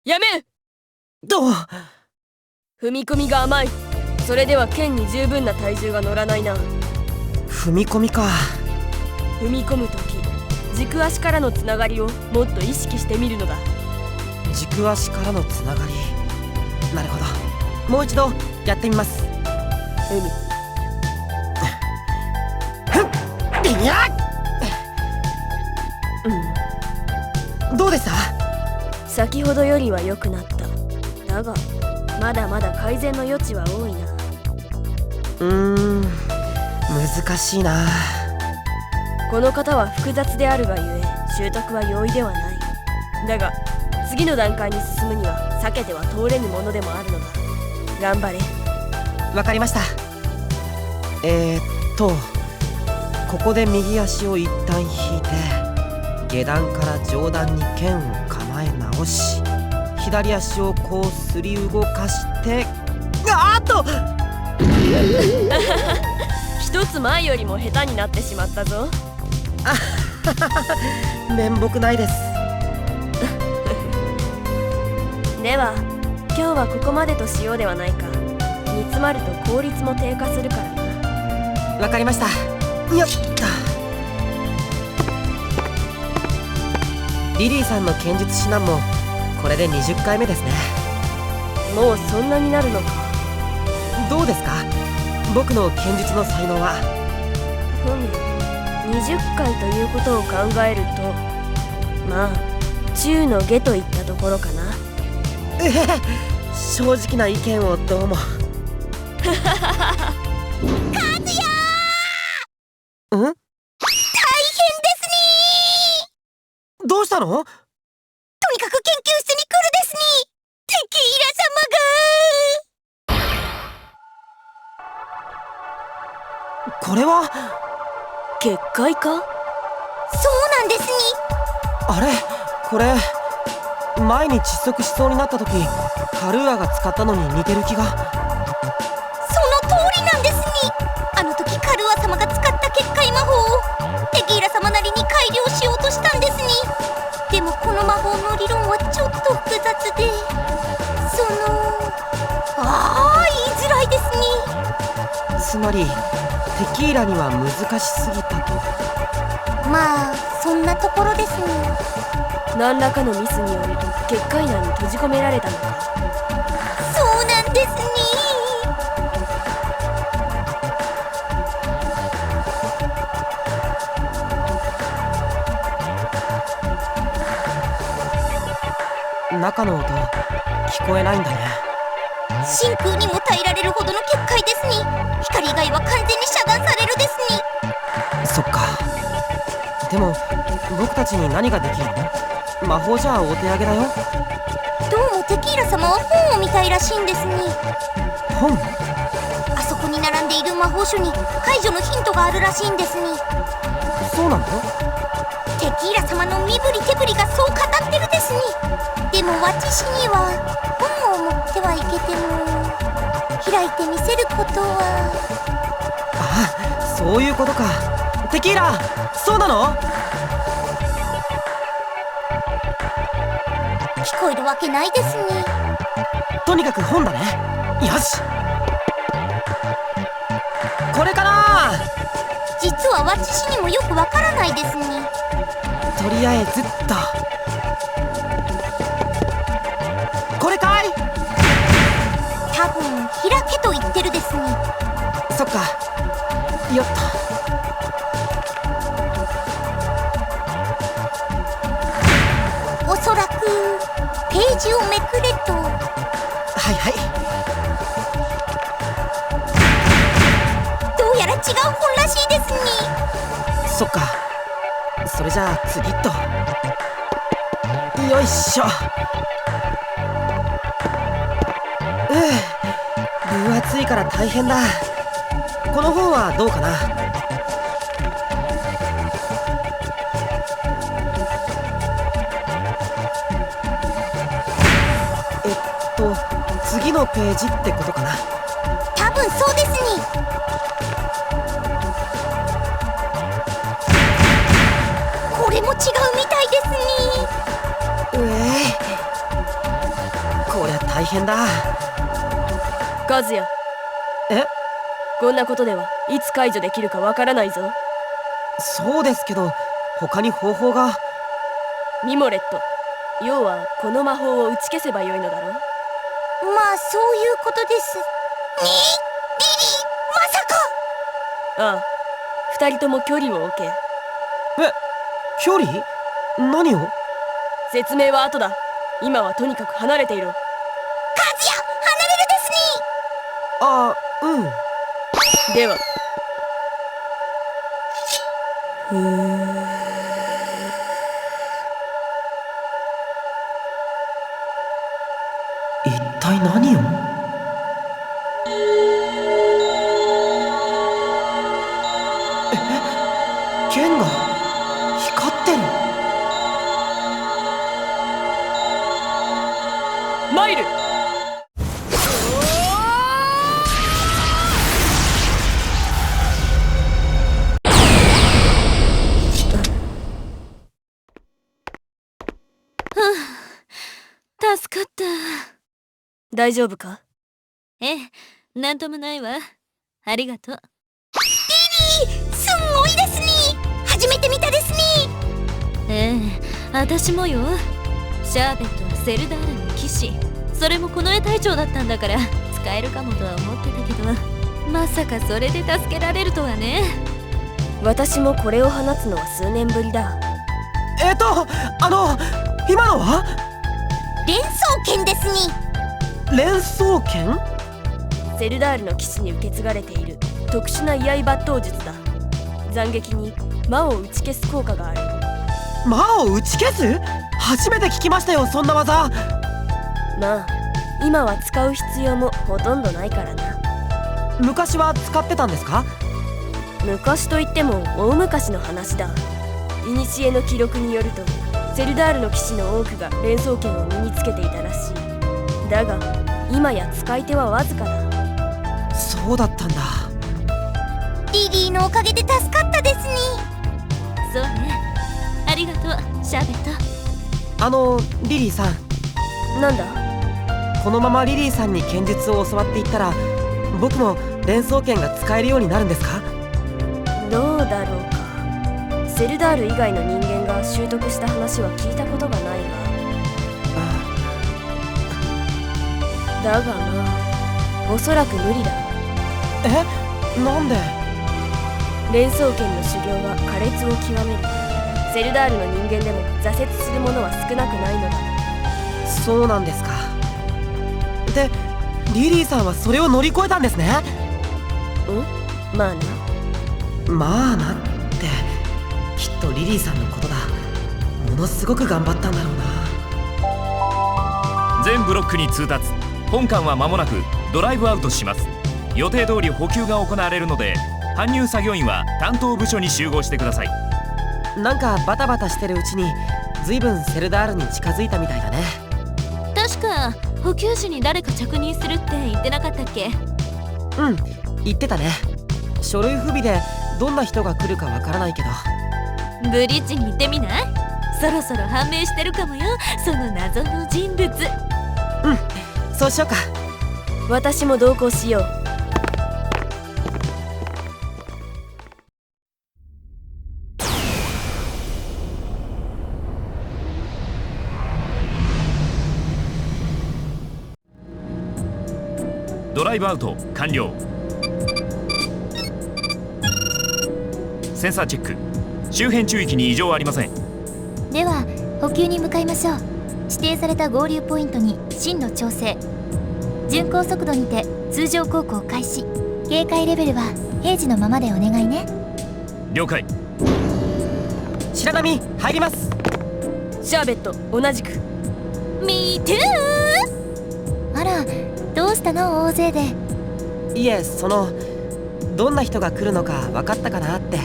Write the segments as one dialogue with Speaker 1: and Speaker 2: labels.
Speaker 1: やめん！踏み込みが甘い。それでは剣に十分な体重が乗らないな。
Speaker 2: 踏み込みか。
Speaker 1: 踏み込むとき、軸足からのつながりをもっと意識してみるのだ。
Speaker 2: 軸足からのつながり。なるほど。もう一度やってみます。どうでした？
Speaker 1: 先ほどよりは良くなった。だがまだまだ改善の余地は多いな。
Speaker 2: 難しいな。
Speaker 1: この型は複雑であるがゆえ習得は容易ではない。だが次の段階に進むには避けては通れぬものでもあるのだ。頑張れ。
Speaker 2: わかりました。ここで右足を一旦引いて下段から上段に剣を構え直し、左足をこうすり動かして
Speaker 1: 一つ前よりも下手になってしまったぞ。
Speaker 2: 面目ないです。
Speaker 1: では今日はここまでとしようではないか。煮詰まると効率も低下するからな。
Speaker 2: わかりました。よっと。リリーさんの剣術指南もこれで20回目ですね。
Speaker 1: もうそんなになるのか。
Speaker 2: どうですか、僕の剣術の才能は。
Speaker 1: 20回ということを考えると、まあ中の下といったところかな。
Speaker 2: 正直な意見をどうも。
Speaker 3: カズヤー！大変ですね
Speaker 2: ー。どうしたの？
Speaker 3: とにかく研究室に来るですね。テキーラ様
Speaker 2: が。これは
Speaker 1: 結界か？
Speaker 3: そうなんですね。
Speaker 2: あれ、これ前に窒息しそうになった時カルーアが使ったのに似てる気が。
Speaker 3: その通りなんですね。あの時カルーア様が使った結界魔法をテキーラ様なりに改良しようとしたんですね。でもこの魔法の理論はちょっと複雑で、言いづらいですね。
Speaker 2: つまりテキーラには難しすぎたと。
Speaker 3: まあそんなところですね。
Speaker 1: 何らかのミスによると結界内に閉じ込められたのか。
Speaker 3: そうなんですね。
Speaker 2: 中の音聞こえないんだね。
Speaker 3: 真空にも耐えられるほどの結界ですに。光以外は完全に遮断されるですに。
Speaker 2: そっか。でも僕たちに何ができるの？魔法じゃお手上げだよ。
Speaker 3: どうもテキーラ様は本を見たいらしいんですに。
Speaker 2: 本？
Speaker 3: あそこに並んでいる魔法書に解除のヒントがあるらしいんですに。
Speaker 2: そうなの？
Speaker 3: テキーラ様の身振り手振りがそう語ってるですに。でも私には本を持ってはいけても開いてみせることは。
Speaker 2: あ、そういうことか。テキーラ、そうなの？
Speaker 3: 聞こえるわけないですに。
Speaker 2: とにかく本だね。よし、これかな。
Speaker 3: 実は私にもよくわからないですに。
Speaker 2: とりあえずっとこれかい？
Speaker 3: 多分開けと言ってるですに。
Speaker 2: そっか。よっと。
Speaker 3: おそらくページをめくれと。
Speaker 2: はいはい。
Speaker 3: どうやら違う本らしいですに。
Speaker 2: そっか。それじゃあ次っと。よいしょ。分厚いから大変だ。この本はどうかな？次のページってことかな？
Speaker 3: 多分そうですに。これも違うみたいですに。
Speaker 2: こりゃ大変だ。
Speaker 1: 和也。
Speaker 2: え？
Speaker 1: こんなことではいつ解除できるかわからないぞ。
Speaker 2: そうですけど、他に方法が。
Speaker 1: ミモレット、要はこの魔法を打ち消せばよいのだろう。
Speaker 3: まあそういうことです。リリー、まさか。
Speaker 1: ああ、二人とも距離を置け。
Speaker 2: 距離？何を？
Speaker 1: 説明は後だ。今はとにかく離れていろ。
Speaker 3: 和也、離れるですに。
Speaker 2: あ、うん。
Speaker 1: では。
Speaker 2: 一体何を？剣が光ってる。
Speaker 1: マイル。
Speaker 4: 助かった。
Speaker 1: 大丈夫か？
Speaker 4: ええ、なんともないわ。ありがとう。
Speaker 3: リリー、すんごいですに。初めて見たですに。
Speaker 4: ええ、私もよ。シャーベットはセルダールの騎士。それもこの絵隊長だったんだから使えるかもとは思ってたけど、まさかそれで助けられるとはね。
Speaker 1: 私もこれを放つのは数年ぶりだ。
Speaker 2: 今のは
Speaker 3: 連想剣ですに。
Speaker 2: 連想剣？
Speaker 1: セルダールの騎士に受け継がれている特殊な居合抜刀術だ。斬撃に魔を打ち消す効果がある。
Speaker 2: 魔を打ち消す？初めて聞きましたよ、そんな技。
Speaker 1: まあ今は使う必要もほとんどないからな。
Speaker 2: 昔は使ってたんですか？
Speaker 1: 昔といっても大昔の話だ。古の記録によるとセルダールの騎士の多くが連想剣を身につけていたらしい。だが今や使い手はわずかだ。
Speaker 2: そうだったんだ。
Speaker 3: リリーのおかげで助かったですに。
Speaker 4: そうね。ありがとう、シャーベット。
Speaker 2: リリーさん。
Speaker 1: なんだ？
Speaker 2: このままリリーさんに剣術を教わっていったら僕も連想剣が使えるようになるんですか？
Speaker 1: どうだろうか。セルダール以外の人間が習得した話は聞いたことがないが。だがまあおそらく無理だ。
Speaker 2: なんで？
Speaker 1: 連想剣の修行は苛烈を極める。セルダールの人間でも挫折する者は少なくないのだ。
Speaker 2: そうなんですか。で、リリーさんはそれを乗り越えたんですね。
Speaker 1: まあな。
Speaker 2: まあなって、きっとリリーさんのことだ。ものすごく頑張ったんだろうな。
Speaker 5: 全ブロックに通達。本艦は間もなくドライブアウトします。予定通り補給が行われるので、搬入作業員は担当部署に集合してください。
Speaker 2: なんかバタバタしてるうちに随分セルダールに近づいたみたいだね。
Speaker 4: 確か補給時に誰か着任するって言ってなかったっけ？
Speaker 2: うん、言ってたね。書類不備でどんな人が来るかわからないけど。
Speaker 4: ブリッジに行ってみない？そろそろ判明してるかもよ、その謎の人物。
Speaker 2: そうしようか。
Speaker 1: 私も同行しよう。
Speaker 5: ドライブアウト完了。センサーチェック。周辺中域に異常はありません。
Speaker 3: では補給に向かいましょう。指定された合流ポイントに進路調整。巡航速度にて通常航行開始。警戒レベルは平時のままでお願いね。
Speaker 5: 了解。
Speaker 2: 白波入ります。
Speaker 1: シャーベット同じく。
Speaker 3: Me too。あら、どうしたの大勢で。
Speaker 2: いえ、どんな人が来るのか分かったかなって。
Speaker 3: あ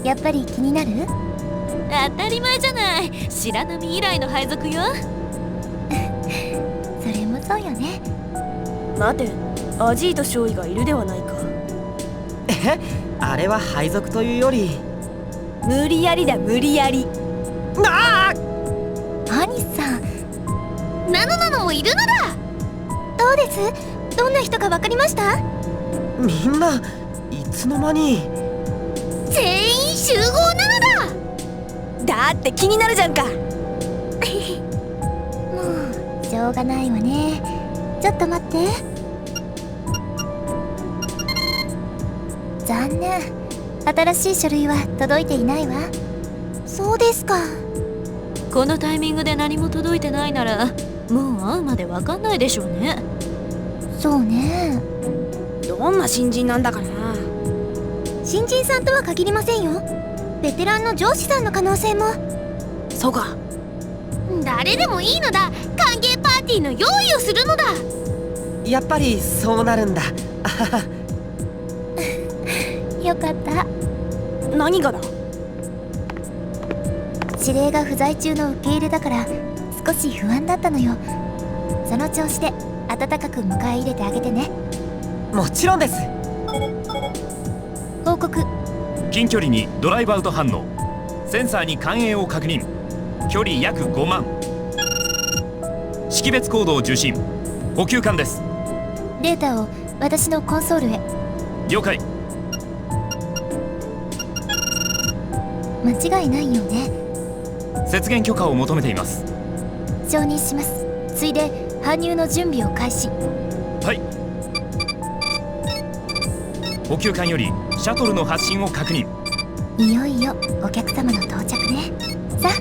Speaker 3: あ、やっぱり気になる？
Speaker 4: 当たり前じゃない。白波以来の配属よ。
Speaker 3: それもそうよね。
Speaker 1: 待て、アジート少尉がいるではないか。
Speaker 2: あれは配属というより。
Speaker 1: 無理やりだ、無理やり。
Speaker 2: あ
Speaker 3: アニさん、なのいるのだ。どうです？どんな人か分かりました？
Speaker 2: みんないつの間に。
Speaker 3: 全員集合なの
Speaker 1: だって気になるじゃんか。
Speaker 3: だ。もうしょうがないわね。ちょっと待って。残念、新しい書類は届いていないわ。そうですか。
Speaker 4: このタイミングで何も届いてないなら、もう会うまで分かんないでしょうね。
Speaker 3: そうね。
Speaker 1: どんな新人なんだかな。
Speaker 3: 新人さんとは限りませんよ。ベテランの上司さんの可能性も。
Speaker 1: そうか。
Speaker 3: 誰でもいいのだ。歓迎パーティーの用意をするのだ。
Speaker 2: やっぱりそうなるんだ。
Speaker 3: よかった。
Speaker 1: 何がだ。
Speaker 3: 指令が不在中の受け入れだから少し不安だったのよ。その調子で温かく迎え入れてあげてね。
Speaker 2: もちろんです。
Speaker 3: 報告。
Speaker 5: 近距離にドライブアウト反応。センサーに感應を確認。距離約5万。識別コードを受信。補給艦です。
Speaker 3: データを私のコンソールへ。
Speaker 5: 了解。
Speaker 3: 間違いないよね。
Speaker 5: 接舷許可を求めています。
Speaker 3: 承認します。ついで搬入の準備を開始。
Speaker 5: はい。補給艦よりシャトルの発進を確認。
Speaker 3: いよいよお客様の到着ね。さあ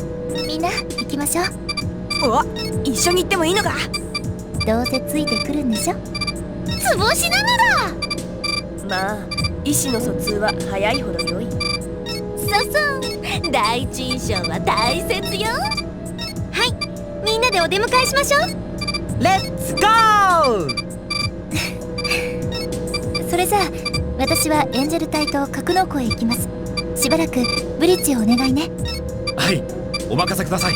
Speaker 3: みんな行きましょう。
Speaker 1: 一緒に行ってもいいのか。
Speaker 3: どうせついてくるんでしょ。つぼしなのだ。
Speaker 1: まあ意思の疎通は早いほど良い。
Speaker 4: そう第一印象は大切よ。
Speaker 3: はい、みんなでお出迎えしましょう。
Speaker 2: レッツゴー。
Speaker 3: それじゃあ私はエンジェル隊と格納庫へ行きます。しばらくブリッジをお願いね。
Speaker 5: はい、お任せください。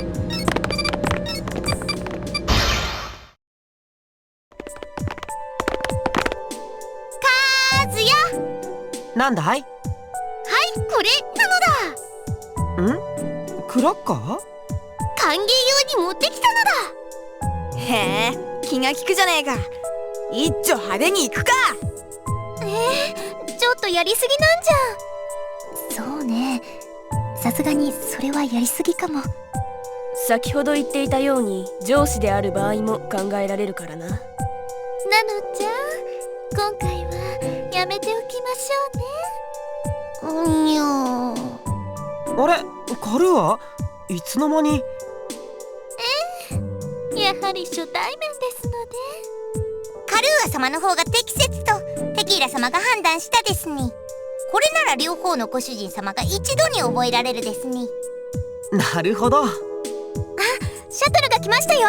Speaker 3: カズヤ。
Speaker 2: なんだい。
Speaker 3: はい、これなのだ。
Speaker 2: クラッカー？
Speaker 3: 歓迎用に持ってきたのだ。
Speaker 1: へえ、気が利くじゃねえか。一丁派手に行くか。
Speaker 3: ちょっとやりすぎなんじゃん。そうね、さすがにそれはやりすぎかも。
Speaker 1: 先ほど言っていたように上司である場合も考えられるからな。
Speaker 3: なのちゃん、今回はやめておきましょうね。にゃー。
Speaker 2: あれ、カルーはいつの間に。
Speaker 4: やはり初対面ですので。
Speaker 3: カルーア様の方が適切とテキーラ様が判断したですに。これなら両方のご主人様が一度に覚えられるですに。
Speaker 2: なるほど。
Speaker 3: シャトルが来ましたよ。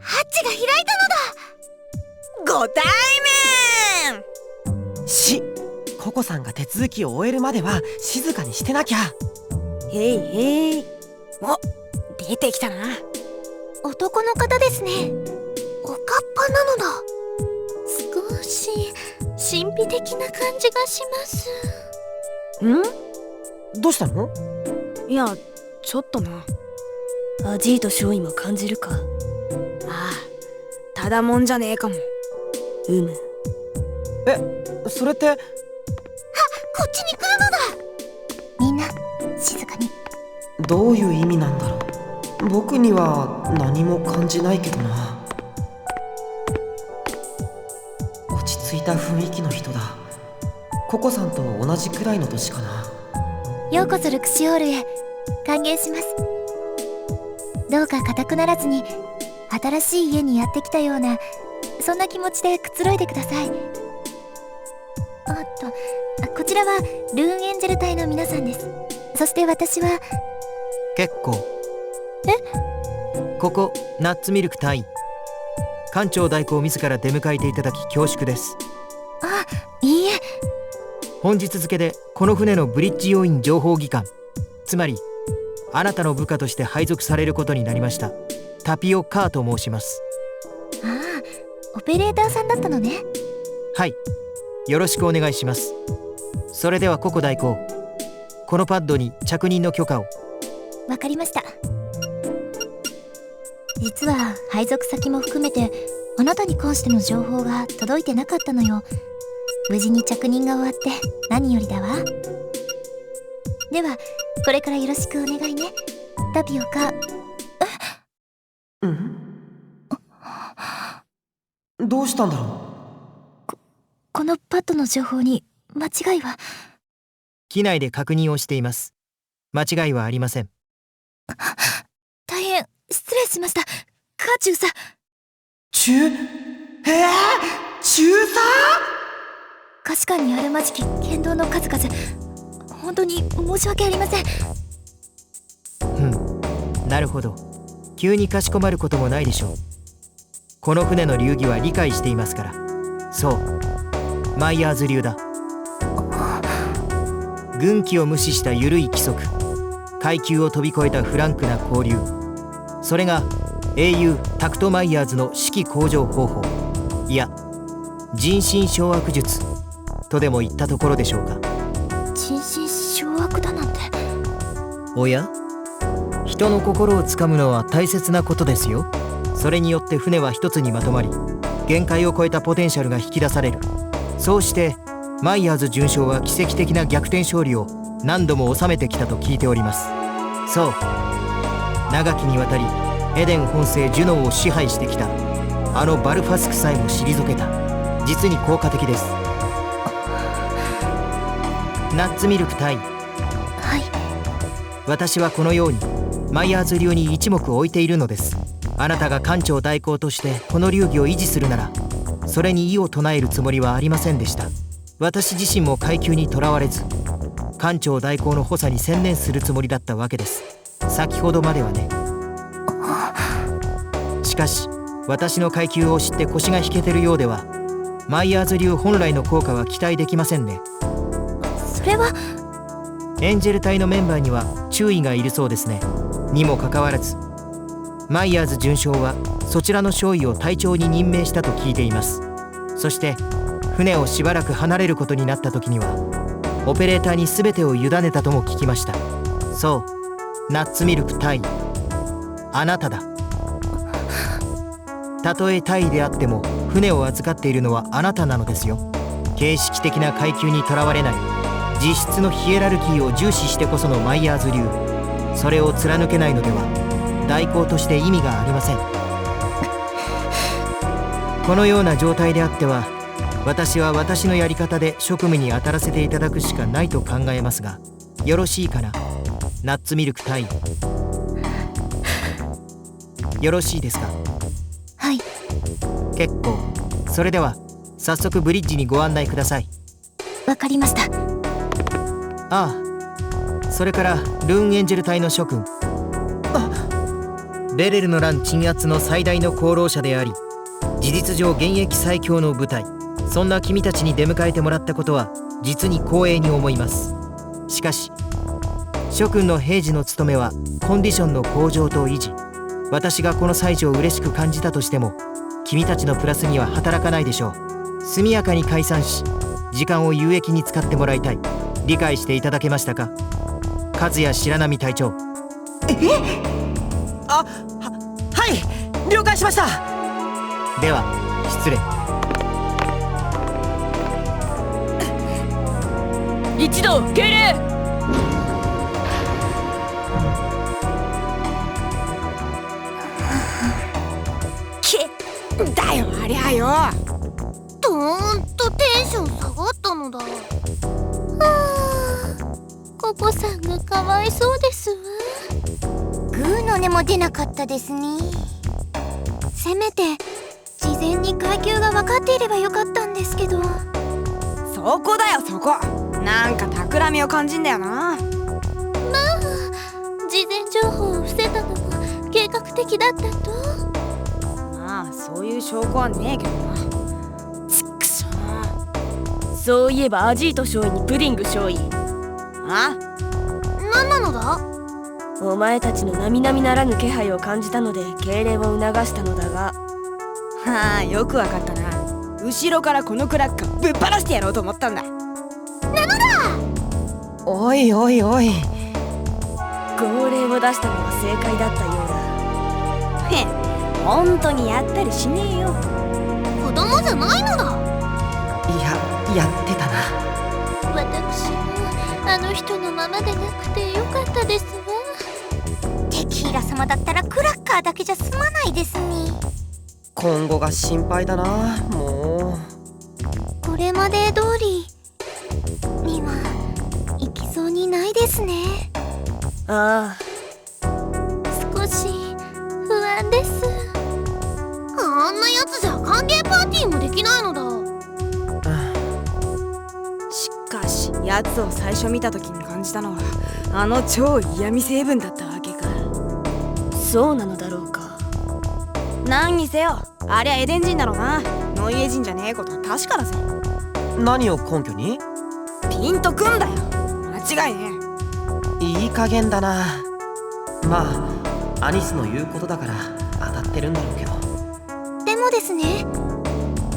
Speaker 3: ハッチが開いたのだ。ご対面。
Speaker 2: ココさんが手続きを終えるまでは静かにしてなきゃ。
Speaker 1: へいへい。お、出てきたな。
Speaker 3: 男の方ですね。おかっぱなのだ。少し神秘的な感じがします。
Speaker 2: どうしたの？
Speaker 1: いや、ちょっとな。アジート少尉も感じるか？ああ、ただもんじゃねえかも。
Speaker 2: それって。
Speaker 3: こっちに来るのだ。みんな静かに。
Speaker 2: どういう意味なんだろう。僕には何も感じないけどな。落ち着いた雰囲気の人だ。ココさんと同じくらいの年かな。
Speaker 3: ようこそルクシオールへ。歓迎します。どうか固くならずに新しい家にやってきたような、そんな気持ちでくつろいでください。こちらはルーンエンジェル隊の皆さんです。そして私は。
Speaker 6: 結構。ここナッツミルク隊艦長代行自ら出迎えていただき恐縮です。
Speaker 3: いいえ。
Speaker 6: 本日付でこの船のブリッジ要員情報技官、つまりあなたの部下として配属されることになりましたタピオ・カーと申します。
Speaker 3: オペレーターさんだったのね。
Speaker 6: はい、よろしくお願いします。それではココ代行、このパッドに着任の許可を。
Speaker 3: わかりました。実は配属先も含めてあなたに関しての情報が届いてなかったのよ。無事に着任が終わって何よりだわ。ではこれからよろしくお願いね、タピオカ。
Speaker 2: どうしたんだろう。
Speaker 3: このパッドの情報に間違いは。
Speaker 6: 機内で確認をしています。間違いはありません。
Speaker 3: 大変失礼しました、カーチューさ。
Speaker 2: 中佐？
Speaker 3: 下士官にあるまじき言動の数々、本当に申し訳ありません。
Speaker 6: なるほど。急にかしこまることもないでしょう。この船の流儀は理解していますから。そう、マイヤーズ流だ。軍紀を無視した緩い規則、階級を飛び越えたフランクな交流、それが英雄タクト・マイヤーズの士気向上方法、いや人心掌握術とでも言ったところでしょうか。
Speaker 3: 人心掌握だなんて。
Speaker 6: おや、人の心をつかむのは大切なことですよ。それによって船は一つにまとまり、限界を超えたポテンシャルが引き出される。そうしてマイヤーズ准将は奇跡的な逆転勝利を何度も収めてきたと聞いております。そう、長きにわたりエデン本聖ジュノーを支配してきたあのバルファスクさえも退けた。実に効果的です。ナッツミルク隊。
Speaker 3: はい。
Speaker 6: 私はこのようにマイヤーズ流に一目置いているのです。あなたが艦長代行としてこの流儀を維持するなら、それに異を唱えるつもりはありませんでした。私自身も階級にとらわれず、艦長代行の補佐に専念するつもりだったわけです。先ほどまではね。しかし私の階級を知って腰が引けてるようでは、マイヤーズ流本来の効果は期待できませんね。
Speaker 3: それは。
Speaker 6: エンジェル隊のメンバーには注意がいるそうですね。にもかかわらずマイヤーズ准将はそちらの少尉を隊長に任命したと聞いています。そして船をしばらく離れることになった時にはオペレーターに全てを委ねたとも聞きました。そう、ナッツミルク隊、あなただ。たとえ大尉であっても船を預かっているのはあなたなのですよ。形式的な階級にとらわれない実質のヒエラルキーを重視してこそのマイヤーズ流。それを貫けないのでは代行として意味がありません。このような状態であっては私は私のやり方で職務に当たらせていただくしかないと考えますが、よろしいかな、ナッツミルク隊員。よろしいですか？
Speaker 3: はい。
Speaker 6: 結構。それでは早速ブリッジにご案内ください。
Speaker 3: わかりました。
Speaker 6: ああ、それからルーンエンジェル隊の諸君。ベレルの乱鎮圧の最大の功労者であり、事実上現役最強の部隊、そんな君たちに出迎えてもらったことは実に光栄に思います。しかし諸君の平時の務めはコンディションの向上と維持。私がこの妻女を嬉しく感じたとしても、君たちのプラスには働かないでしょう。速やかに解散し、時間を有益に使ってもらいたい。理解していただけましたか？和也白波隊長。
Speaker 2: はい了解しました。
Speaker 6: では失礼。
Speaker 1: 一同敬礼。
Speaker 7: だよありゃよ。
Speaker 3: どーんとテンション下がったのだ。
Speaker 4: ココさんがかわいそうですわ。
Speaker 3: グーの音も出なかったですね。せめて事前に階級が分かっていればよかったんですけど。
Speaker 7: そこだよそこ。なんか企みを感じんだよな。
Speaker 4: 事前情報を伏せたのも計画的だったと。
Speaker 7: まあそういう証拠はねえけどな。ちっくしょう。
Speaker 1: そういえばアジート少尉にプディング少尉。
Speaker 7: あ？
Speaker 3: 何なのだ？
Speaker 1: お前たちの並々ならぬ気配を感じたので敬礼を促したのだが。
Speaker 7: はあ、よくわかったな。後ろからこのクラッカーぶっ放してやろうと思ったんだ。
Speaker 2: おいおいおい、
Speaker 1: 号令を出したのは正解だったようだ。
Speaker 7: へん、本当にやったりしねえよ。
Speaker 3: 子供じゃないのだ。
Speaker 2: やってたな。
Speaker 4: 私もあの人のままでなくてよかったですわ。
Speaker 3: テキーラ様だったらクラッカーだけじゃ済まないですね。
Speaker 2: 今後が心配だな。もう
Speaker 3: これまで通りにはいきそうにないですね。
Speaker 1: ああ、
Speaker 4: 少し不安です。
Speaker 3: あんなやつじゃ歓迎パーティーもできないのだ。
Speaker 7: しかしやつを最初見た時に感じたのはあの超嫌味成分だったわけか。
Speaker 1: そうなのだろうか。
Speaker 7: 何にせよありゃエデン人だろうな。ノイエ人じゃねえことは確かだぜ。
Speaker 2: 何を根拠に？
Speaker 7: ピンとくんだよ。間違いね
Speaker 2: え。いい加減だな。まあアニスの言うことだから当たってるんだろうけど。
Speaker 3: でもですね、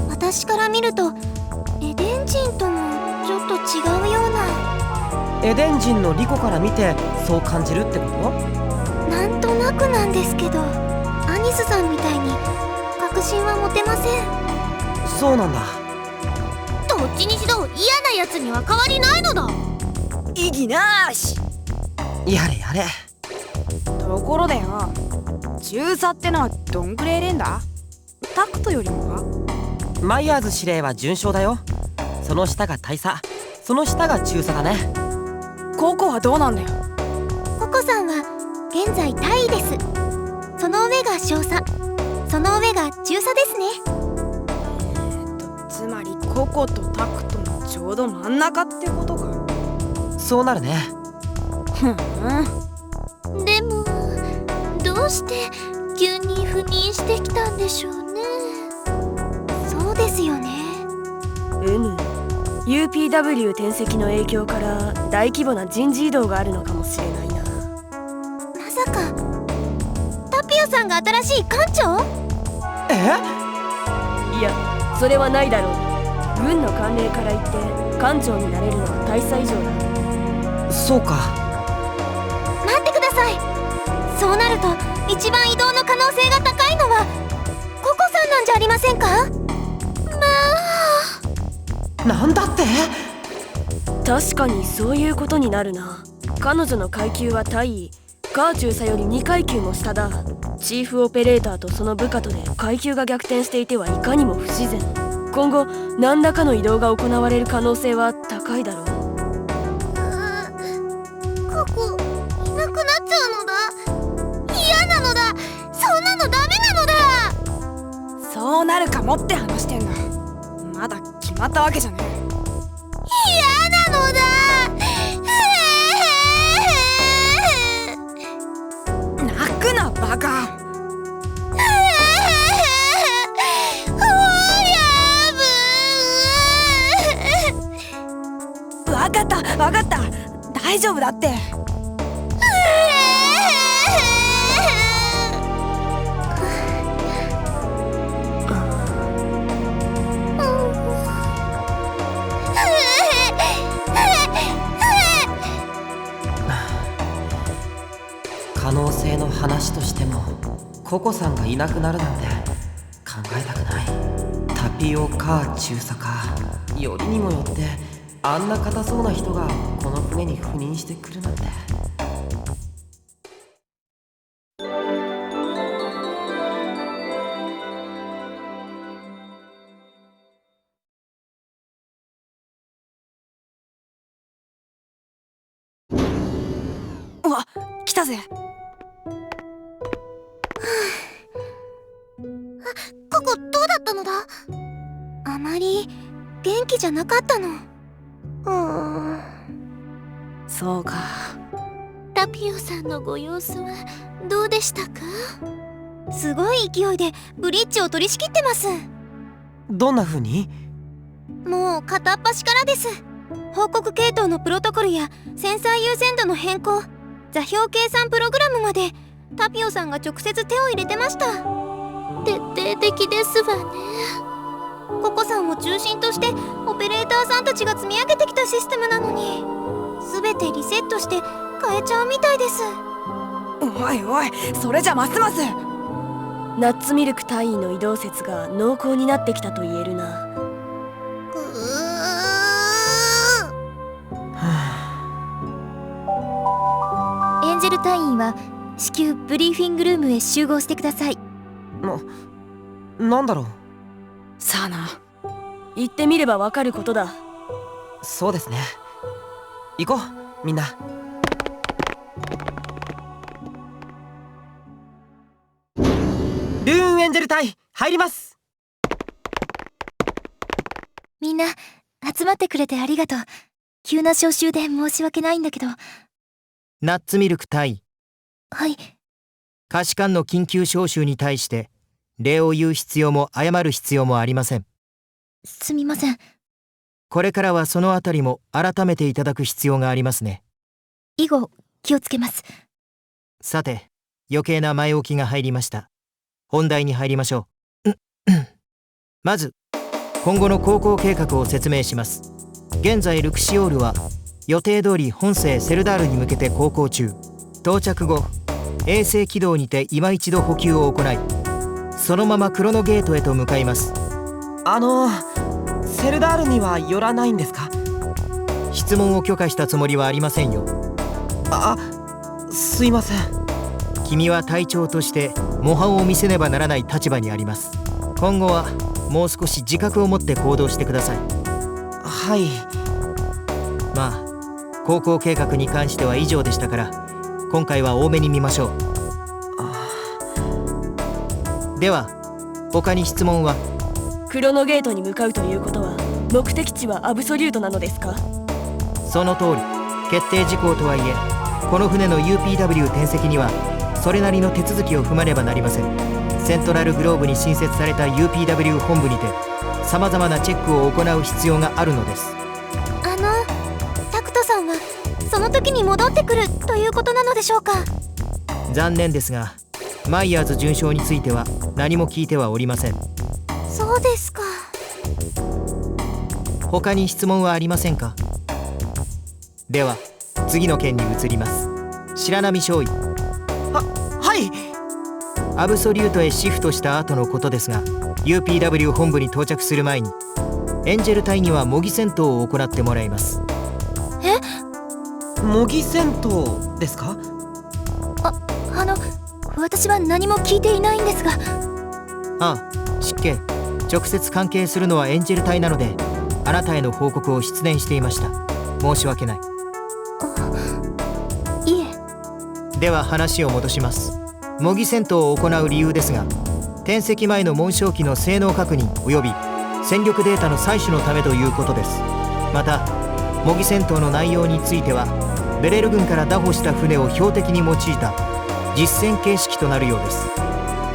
Speaker 3: 私から見るとエデン人ともちょっと違うような。
Speaker 2: エデン人のリコから見てそう感じるってこと？
Speaker 3: なんとなくなんですけど、アニスさんみたいに確信は持てません。
Speaker 2: そうなんだ。
Speaker 3: どっちにしろ嫌なやつには変わりないのだ。
Speaker 7: 意義なーし。
Speaker 2: やれやれ。
Speaker 7: ところでよ、中佐ってのはどんくれえれんだ？タクトよりもか？
Speaker 2: マイヤーズ司令は準将だよ。その下が大佐、その下が中佐だね。
Speaker 7: ココはどうなんだよ。
Speaker 3: ココさんは現在大尉です。その上が少佐、その上が中佐ですね。
Speaker 7: つまりココとタクトのちょうど真ん中ってことか。
Speaker 2: そうなるね。
Speaker 4: でもどうして急に赴任してきたんでしょうね。
Speaker 3: そうですよね。
Speaker 1: UPW 転籍の影響から大規模な人事異動があるのかもしれないな。
Speaker 3: まさかタピオさんが新しい艦長？
Speaker 1: いや、それはないだろう。軍の慣例から言って艦長になれるのは大佐以上だ。
Speaker 2: そうか。
Speaker 3: 待ってください。そうなると一番異動の可能性が高いのはココさんなんじゃありませんか？
Speaker 2: なんだって？
Speaker 1: 確かにそういうことになるな。彼女の階級は大尉、カーチュー佐より2階級も下だ。チーフオペレーターとその部下とで階級が逆転していてはいかにも不自然。今後何らかの移動が行われる可能性は高いだろう。
Speaker 3: ここいなくなっちゃうのだ。嫌なのだ。そんなのダメなのだ。
Speaker 7: そうなるかもって話してんだ。まだ決まったわけじゃねえ。
Speaker 3: 嫌なのだ。
Speaker 7: 泣くなバカ。わかった大丈夫だって。
Speaker 2: 可能性の話としてもココさんがいなくなるなんて考えたくない。タピオカ中佐か。よりにもよってあんな硬そうな人がこの船に赴任してくるなんて。
Speaker 7: うわ、来たぜ。
Speaker 3: ここどうだったのだ。あまり元気じゃなかったの。
Speaker 7: そうか。
Speaker 3: タピオさんのご様子はどうでしたか。すごい勢いでブリッジを取り仕切ってます。
Speaker 2: どんな風に？
Speaker 3: もう片っ端からです。報告系統のプロトコルやセンサー優先度の変更、座標計算プログラムまでタピオさんが直接手を入れてました。徹底的ですわね。ココさんを中心としてオペレーターさんたちが積み上げてきたシステムなのに全てリセットして変えちゃうみたいです。
Speaker 7: おいおい、それじゃますます。
Speaker 1: ナッツミルク隊員の移動説が濃厚になってきたと言えるな。
Speaker 3: エンジェル隊員は至急ブリーフィングルームへ集合してください。
Speaker 2: なんだろう。
Speaker 7: さあな。
Speaker 1: 言ってみればわかることだ。
Speaker 2: そうですね。行こうみんな。ルーンエンジェル隊入ります。
Speaker 3: みんな集まってくれてありがとう。急な招集で申し訳ないんだけど。
Speaker 6: ナッツミルク隊。
Speaker 3: はい。
Speaker 6: 下士官の緊急招集に対して礼を言う必要も謝る必要もありません。
Speaker 3: すみません。
Speaker 6: これからはそのあたりも改めていただく必要がありますね。
Speaker 3: 以後気をつけます。
Speaker 6: さて、余計な前置きが入りました。本題に入りましょう。まず今後の航行計画を説明します。現在ルクシオールは予定通り本星セルダールに向けて航行中。到着後衛星軌道にて今一度補給を行い、そのままクロノゲートへと向かいます。
Speaker 2: セルダールには寄らないんですか？
Speaker 6: 質問を許可したつもりはありませんよ。
Speaker 2: すいません。
Speaker 6: 君は隊長として模範を見せねばならない立場にあります。今後はもう少し自覚を持って行動してください。
Speaker 2: はい。
Speaker 6: まあ航行計画に関しては以上でしたから、今回は多めに見ましょう。では他に質問は？
Speaker 1: クロノゲートに向かうということは目的地はアブソリュートなのですか？
Speaker 6: その通り。決定事項とはいえこの船の UPW 転籍にはそれなりの手続きを踏まねばなりません。セントラルグローブに新設された UPW 本部にてさまざまなチェックを行う必要があるのです。
Speaker 3: タクトさんはその時に戻ってくるということなのでしょうか？
Speaker 6: 残念ですがマイヤーズ准将については何も聞いてはおりません。
Speaker 3: そうですか。
Speaker 6: 他に質問はありませんか？では次の件に移ります。白波少尉。
Speaker 2: はい。
Speaker 6: アブソリュートへシフトした後のことですが、 UPW 本部に到着する前にエンジェル隊には模擬戦闘を行ってもらいます。
Speaker 2: 模擬戦闘ですか？
Speaker 3: 私は何も聞いていないんですが。
Speaker 6: ああ、失敬。直接関係するのはエンジェル隊なので、あなたへの報告を失念していました。申し訳ない。
Speaker 3: いえ。
Speaker 6: では話を戻します。模擬戦闘を行う理由ですが、転籍前の紋章機の性能確認及び戦力データの採取のためということです。また模擬戦闘の内容については、ベレル軍から拿捕した船を標的に用いた実戦形式となるようです。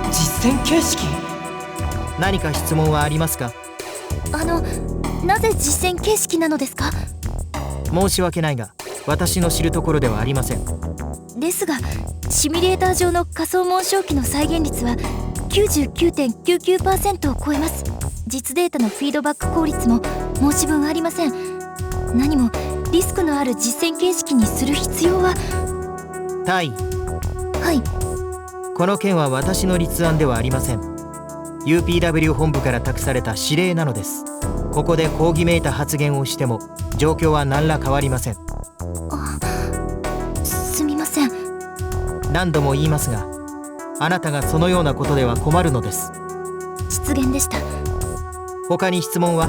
Speaker 2: 実戦形式？
Speaker 6: 何か質問はありますか？
Speaker 3: なぜ実戦形式なのですか？
Speaker 6: 申し訳ないが、私の知るところではありません。
Speaker 3: ですが、シミュレーター上の仮想紋章機の再現率は 99.99% を超えます。実データのフィードバック効率も申し分ありません。何もリスクのある実戦形式にする必要は。
Speaker 6: タイ、
Speaker 3: はい。
Speaker 6: この件は私の立案ではありません。 UPW 本部から託された指令なのです。ここで抗議めいた発言をしても状況は何ら変わりません。
Speaker 3: すみません。
Speaker 6: 何度も言いますが、あなたがそのようなことでは困るのです。
Speaker 3: 失言でした。
Speaker 6: 他に質問は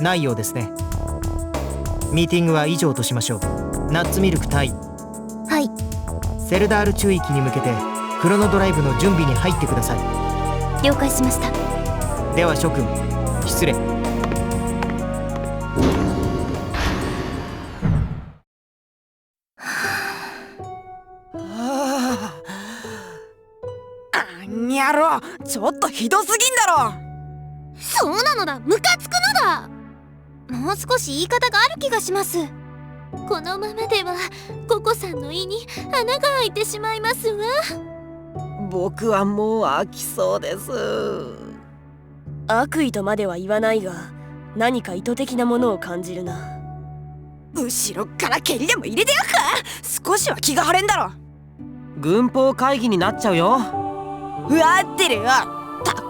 Speaker 6: ないようですね。ミーティングは以上としましょう。ナッツミルク隊、
Speaker 3: はい。
Speaker 6: セルダール中域に向けてクロノドライブの準備に入ってください。
Speaker 3: 了解しました。
Speaker 6: では諸君、失礼。
Speaker 7: にゃろ、ちょっとひどすぎんだろ。
Speaker 3: そうなのだ、ムカつくのだ。もう少し言い方がある気がします。
Speaker 4: このままではココさんの胃に穴が開いてしまいますわ。
Speaker 2: 僕はもう飽きそうです。
Speaker 1: 悪意とまでは言わないが、何か意図的なものを感じるな。
Speaker 7: 後ろから蹴りでも入れてやるか。少しは気が晴れんだろ。
Speaker 2: 軍法会議になっちゃうよ。
Speaker 7: わってるよ。たく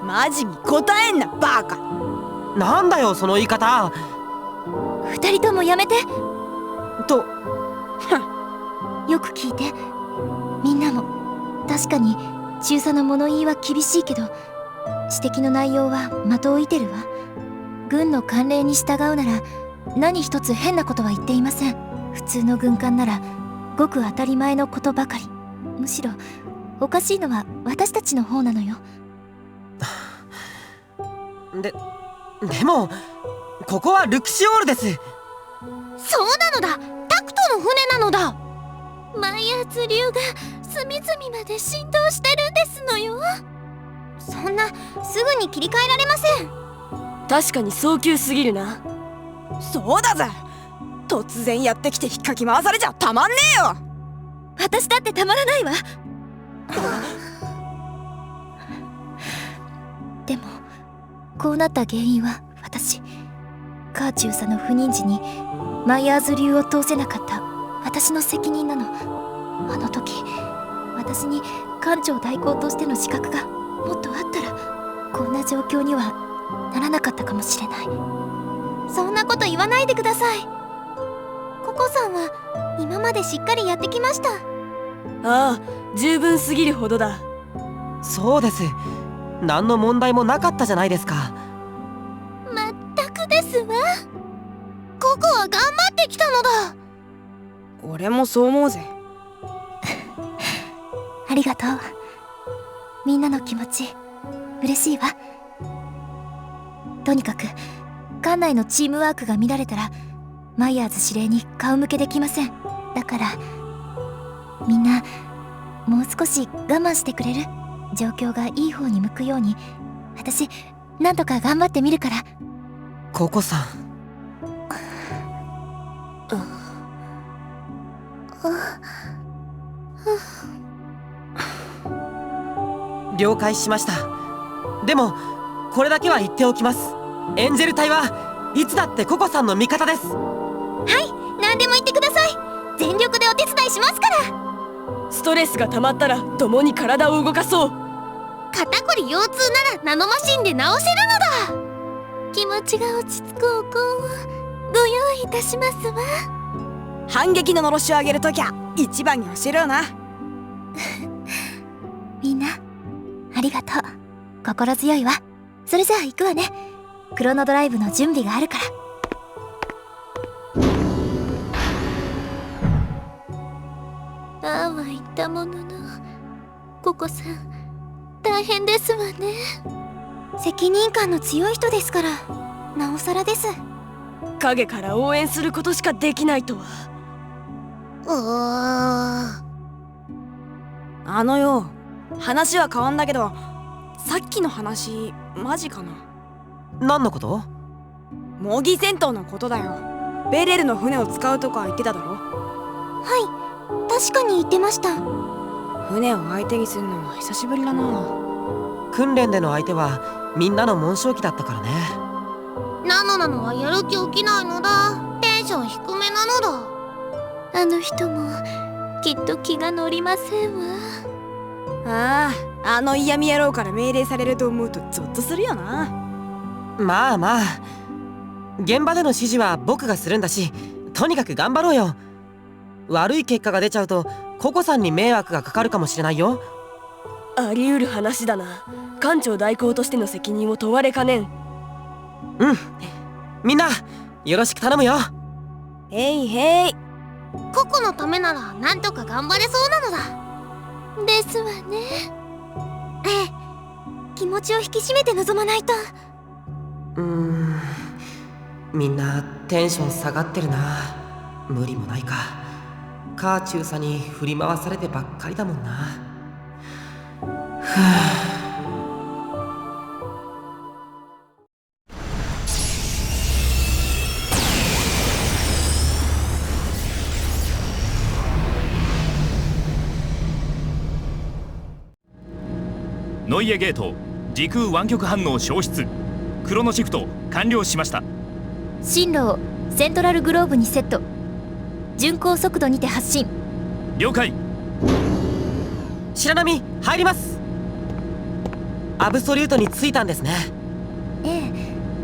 Speaker 7: マジに答えんなバカ。
Speaker 2: なんだよその言い方。
Speaker 3: 二人ともやめて。
Speaker 2: と
Speaker 3: よく聞いて。みんなも確かに中佐の物言いは厳しいけど、指摘の内容は的を射てるわ。軍の慣例に従うなら何一つ変なことは言っていません。普通の軍艦ならごく当たり前のことばかり。むしろおかしいのは私たちの方なのよ。
Speaker 2: でもここはルクシオールです。
Speaker 3: そうなのだ、タクトの船なのだ。
Speaker 4: マイヤーズ流が隅々まで浸透してるんですのよ。
Speaker 3: そんなすぐに切り替えられません。
Speaker 1: 確かに早急すぎるな。
Speaker 7: そうだぜ。突然やってきて引っかき回されちゃたまんねえよ。
Speaker 3: 私だってたまらないわ。でもこうなった原因は私、カーチューサの不妊時にマイヤーズ流を通せなかった私の責任なの。あの時私に艦長代行としての資格がもっとあったらこんな状況にはならなかったかもしれない。そんなこと言わないでください。ココさんは今までしっかりやってきました。
Speaker 1: ああ、十分すぎるほどだ。
Speaker 2: そうです。何の問題もなかったじゃないですか。
Speaker 4: まったくですわ。
Speaker 3: ココは頑張ってきたのだ。
Speaker 7: 俺もそう思うぜ。
Speaker 3: ありがとう。みんなの気持ち嬉しいわ。とにかく艦内のチームワークが乱れたらマイヤーズ司令に顔向けできません。だからみんなもう少し我慢してくれる？状況がいい方に向くように私なんとか頑張ってみるから。
Speaker 2: ココさん。了解しました。でもこれだけは言っておきます。エンジェル隊はいつだってココさんの味方です。
Speaker 3: はい、何でも言ってください。全力でお手伝いしますから。
Speaker 1: ストレスが溜まったら共に体を動かそう。
Speaker 3: 肩こり腰痛ならナノマシンで治せるのだ。
Speaker 4: 気持ちが落ち着くお香をご用意いたしますわ。
Speaker 7: 反撃ののろしを上げるときゃ一番に教えるよな。
Speaker 3: みんなありがとう。心強いわ。それじゃあ行くわね。クロノドライブの準備があるから。
Speaker 4: ああは言ったものの、ココさん大変ですわね。
Speaker 3: 責任感の強い人ですから、なおさらです。
Speaker 1: 影から応援することしかできないとは。
Speaker 7: よ、話は変わんだけど、さっきの話マジかな。
Speaker 2: 何のこと？
Speaker 7: 模擬戦闘のことだよ。ベレルの船を使うとか言ってただろ。
Speaker 3: はい、確かに言ってました。
Speaker 7: 船を相手にするのは久しぶりだな。
Speaker 2: 訓練での相手はみんなの紋章機だったからね。
Speaker 3: ナノはやる気起きないのだ。テンション低めなのだ。
Speaker 4: あの人もきっと気が乗りませんわ。
Speaker 7: あの嫌味野郎から命令されると思うとゾッとするよな。
Speaker 2: まあまあ、現場での指示は僕がするんだし、とにかく頑張ろうよ。悪い結果が出ちゃうとココさんに迷惑がかかるかもしれないよ。
Speaker 1: あり得る話だな。艦長代行としての責任を問われかねん。
Speaker 2: みんなよろしく頼むよ。
Speaker 7: へいへい。
Speaker 3: ココのためならなんとか頑張れそうなのだ。
Speaker 4: ですわね。
Speaker 3: ええ、気持ちを引き締めて臨まないと。
Speaker 2: みんなテンション下がってるな。無理もないか。カーチューさに振り回されてばっかりだもんな。
Speaker 5: ノイエゲート時空湾曲反応消失。クロノシフト完了しました。
Speaker 4: 進路をセントラルグローブにセット。巡航速度にて発進。
Speaker 5: 了解。
Speaker 2: 白波入ります。アブソリュートに着いたんですね。
Speaker 3: ええ、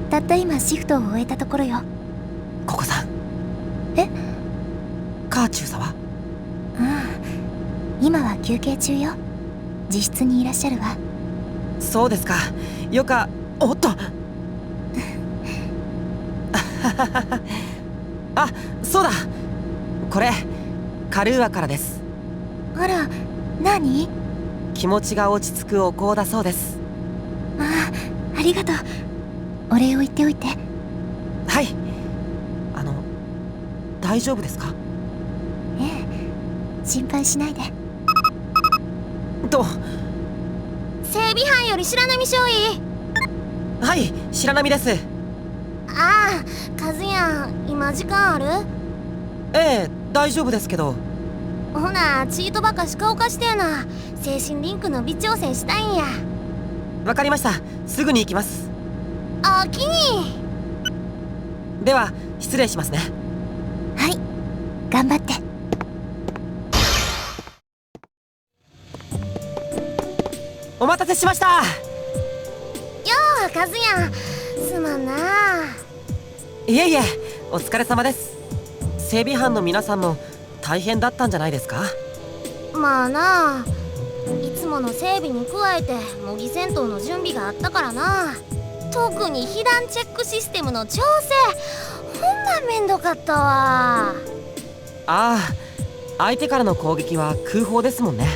Speaker 3: たった今シフトを終えたところよ。
Speaker 2: ココさん。
Speaker 3: え？
Speaker 2: カーチューさは？
Speaker 3: 今は休憩中よ。自室にいらっしゃるわ。
Speaker 2: そうですか。おっとあ、そうだ。これカルーアからです。
Speaker 3: あら、何？
Speaker 2: 気持ちが落ち着くお香だそうです。
Speaker 3: ありがとう。お礼を言っておいて。
Speaker 2: はい。大丈夫ですか？
Speaker 3: ええ、心配しないで。整備班より白波少尉。
Speaker 2: はい、白波です。
Speaker 3: ああ、カズヤン、今時間ある？
Speaker 2: ええ、大丈夫ですけど。
Speaker 3: ほな、チートばかし顔化してえな。精神リンクの微調整したいんや。
Speaker 2: わかりました。すぐに行きます。
Speaker 3: おおきに。
Speaker 2: では失礼しますね。
Speaker 3: はい、頑張って。
Speaker 2: お待たせしました。
Speaker 3: よう、カズヤン、すまんな。
Speaker 2: いえいえ、お疲れ様です。整備班の皆さんも大変だったんじゃないですか？
Speaker 3: まあな、いつもの整備に加えて模擬戦闘の準備があったからな。特に被弾チェックシステムの調整、ほんまめんどかったわ。
Speaker 2: 相手からの攻撃は空砲ですもんね。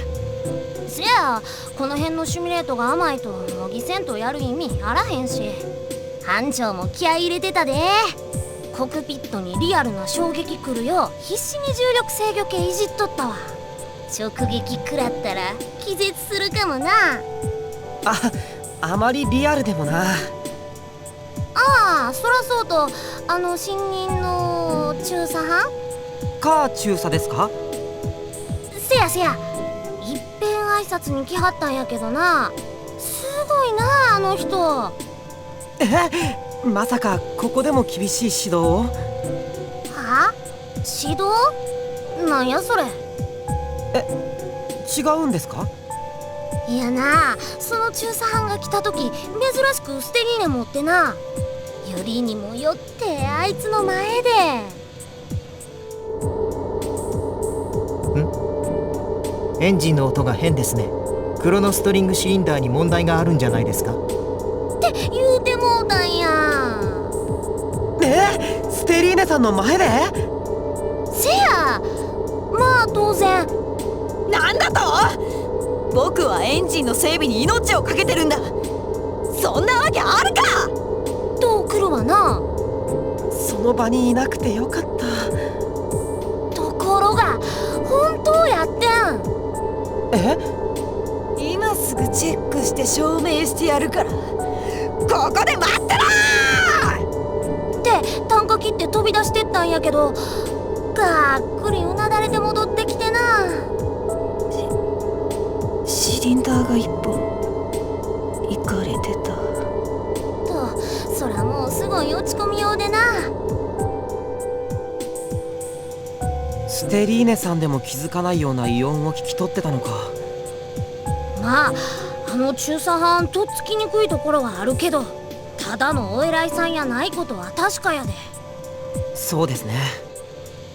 Speaker 3: せや、この辺のシミュレートが甘いと模擬戦闘やる意味あらへんし。班長も気合い入れてたで。コクピットにリアルな衝撃来るよう必死に重力制御系いじっとったわ。直撃食らったら気絶するかもな。
Speaker 2: あまりリアルでもな。
Speaker 3: そらそうと、新任の中佐班？
Speaker 2: カー中佐ですか？
Speaker 3: せや、いっぺん挨拶に来はったんやけどな。すごいな、あの人。
Speaker 2: まさかここでも厳しい指導を？
Speaker 3: は？指導？なんやそれ。
Speaker 2: 違うんですか？
Speaker 3: いやな、その中佐班が来た時珍しくステリーネ持ってな。よりにもよってあいつの前で。
Speaker 6: エンジンの音が変ですね。クロノストリングシリンダーに問題があるんじゃないですか？
Speaker 3: って言
Speaker 2: リーネさんの前で？
Speaker 3: せや、まあ当然。
Speaker 8: なんだと？僕はエンジンの整備に命をかけてるんだ。そんなわけあるか！
Speaker 3: と来るわな。
Speaker 2: その場にいなくてよかった。
Speaker 3: ところが本当やってん。
Speaker 2: え？
Speaker 8: 今すぐチェックして証明してやるから、ここで待ってろー！
Speaker 3: って単価切って飛び出してったんやけど、がっくりうなだれて戻ってきてな。
Speaker 8: シリンダーが一本いかれてた
Speaker 3: と、そらもうすごい落ち込みようでな。
Speaker 2: ステリーネさんでも気づかないような異音を聞き取ってたのか。
Speaker 3: まああの中佐班とっつきにくいところはあるけど、ただのお偉いさんやないことは確かやで。
Speaker 2: そうですね。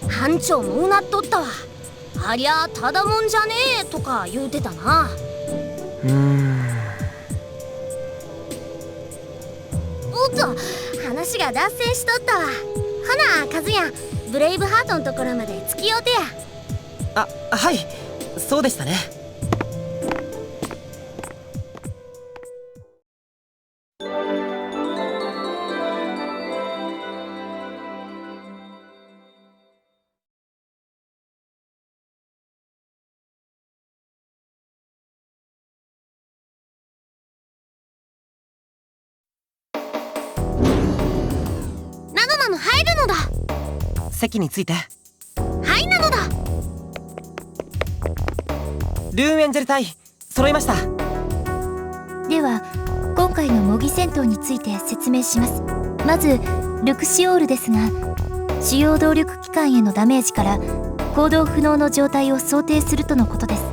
Speaker 3: 班長もうなっとったわ。ありゃただもんじゃねえとか言うてたな。おっと、話が脱線しとったわ。ほな、カズヤ、ブレイブハートのところまで付き合うてや。
Speaker 2: はい、そうでしたね。
Speaker 3: なの入るのだ。
Speaker 2: 席について。
Speaker 3: はいなのだ。
Speaker 2: ルーンエンジェル隊揃いました。
Speaker 4: では今回の模擬戦闘について説明します。まずルクシオールですが、主要動力機関へのダメージから行動不能の状態を想定するとのことです。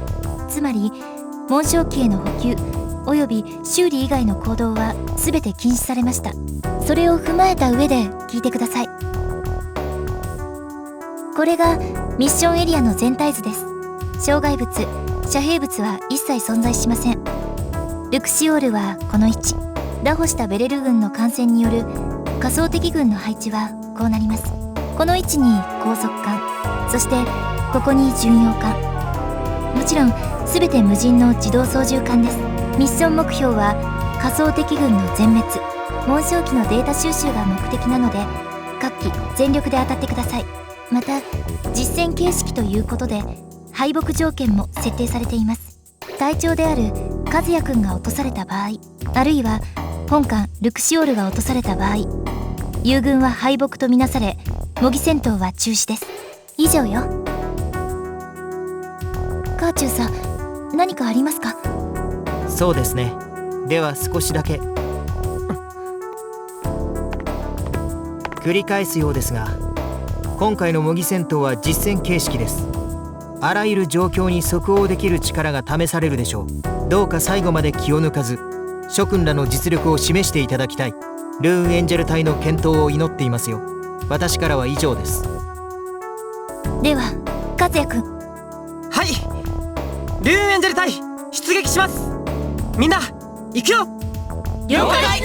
Speaker 4: つまり紋章機への補給および修理以外の行動は全て禁止されました。それを踏まえた上で聞いてください。これがミッションエリアの全体図です。障害物、遮蔽物は一切存在しません。ルクシオールはこの位置。拿捕したベレル軍の艦船による仮想敵軍の配置はこうなります。この位置に高速艦、そしてここに巡洋艦、もちろん全て無人の自動操縦艦です。ミッション目標は仮想敵軍の全滅、紋章機のデータ収集が目的なので各機全力で当たってください。また実戦形式ということで敗北条件も設定されています。隊長である和也くんが落とされた場合、あるいは本艦ルクシオールが落とされた場合、友軍は敗北とみなされ模擬戦闘は中止です。以上よ。カーチューさん、何かありますか？
Speaker 6: そうですね。では少しだけ繰り返すようですが、今回の模擬戦闘は実戦形式です。あらゆる状況に即応できる力が試されるでしょう。どうか最後まで気を抜かず諸君らの実力を示していただきたい。ルーンエンジェル隊の健闘を祈っていますよ。私からは以上です。
Speaker 4: では和也くん。
Speaker 2: はい、ルーンエンジェル隊出撃します。みんな行くよ。
Speaker 3: 了解。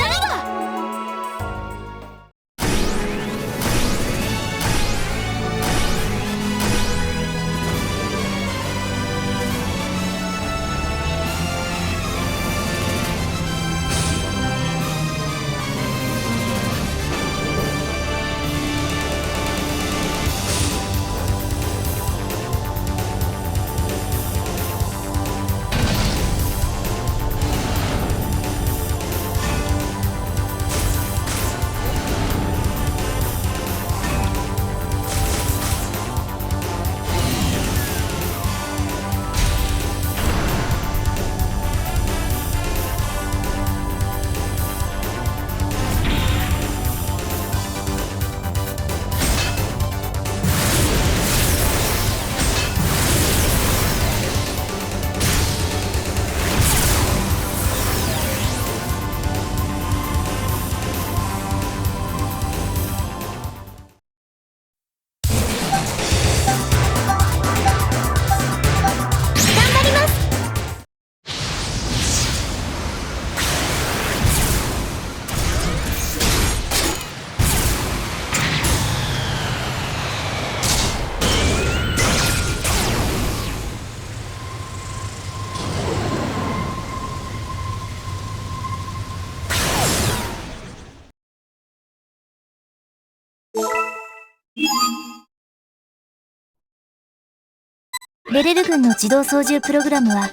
Speaker 3: レレル軍の自動操縦プログラムは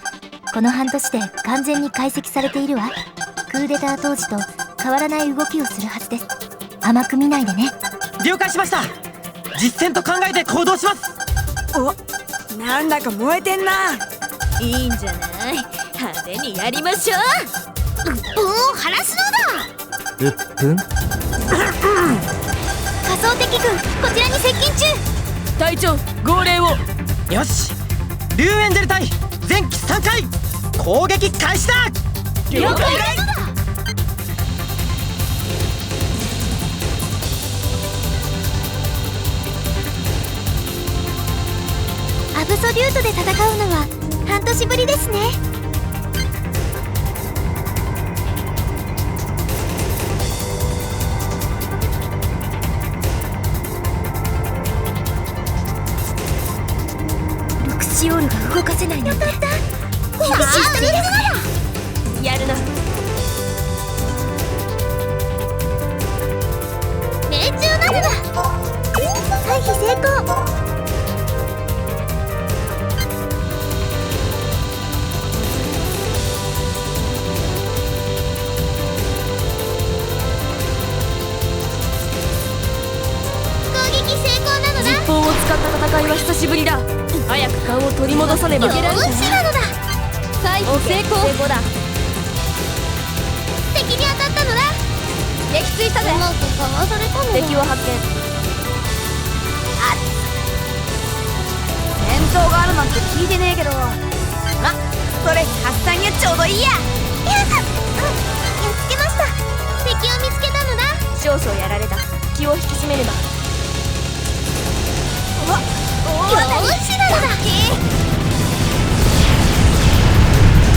Speaker 3: この半年で完全に解析されているわ。クーデター当時と変わらない動きをするはずです。甘く見ないでね。
Speaker 2: 了解しました。実践と考えて行動します。
Speaker 8: お、なんだか燃えてんな。
Speaker 4: いいんじゃない。派手にやりましょう。
Speaker 3: 鬱憤を晴らすのだ。
Speaker 6: 鬱憤？
Speaker 3: 仮想敵軍こちらに接近中。
Speaker 1: 隊長号令を。
Speaker 2: よし、リュウエンジェル隊前期3回攻撃開始だ。
Speaker 3: 了解だ。アブソリュートで戦うのは半年ぶりですね。ルクシオールが動かせないなんて。よかった。厳しいストレス
Speaker 1: やるな。
Speaker 3: 命中なのだ。回避成功。
Speaker 1: 実砲を使った戦いは久しぶりだ。早く勘を取り戻さねば。
Speaker 3: よーしなのだ。
Speaker 4: 回避成功。
Speaker 1: 成功だ。
Speaker 3: 敵に当たったのだ。
Speaker 1: 撃墜したぜ。
Speaker 3: うまくかわされたのだ。
Speaker 1: 敵を発見。
Speaker 7: 戦闘があるなんて聞いてねえけど、ま、ストレス発散にはちょうどいいや。
Speaker 3: やっつけました。敵を見つけたのだ。
Speaker 1: 少々やられた。気を引き締めねば。
Speaker 3: よーしなのだ。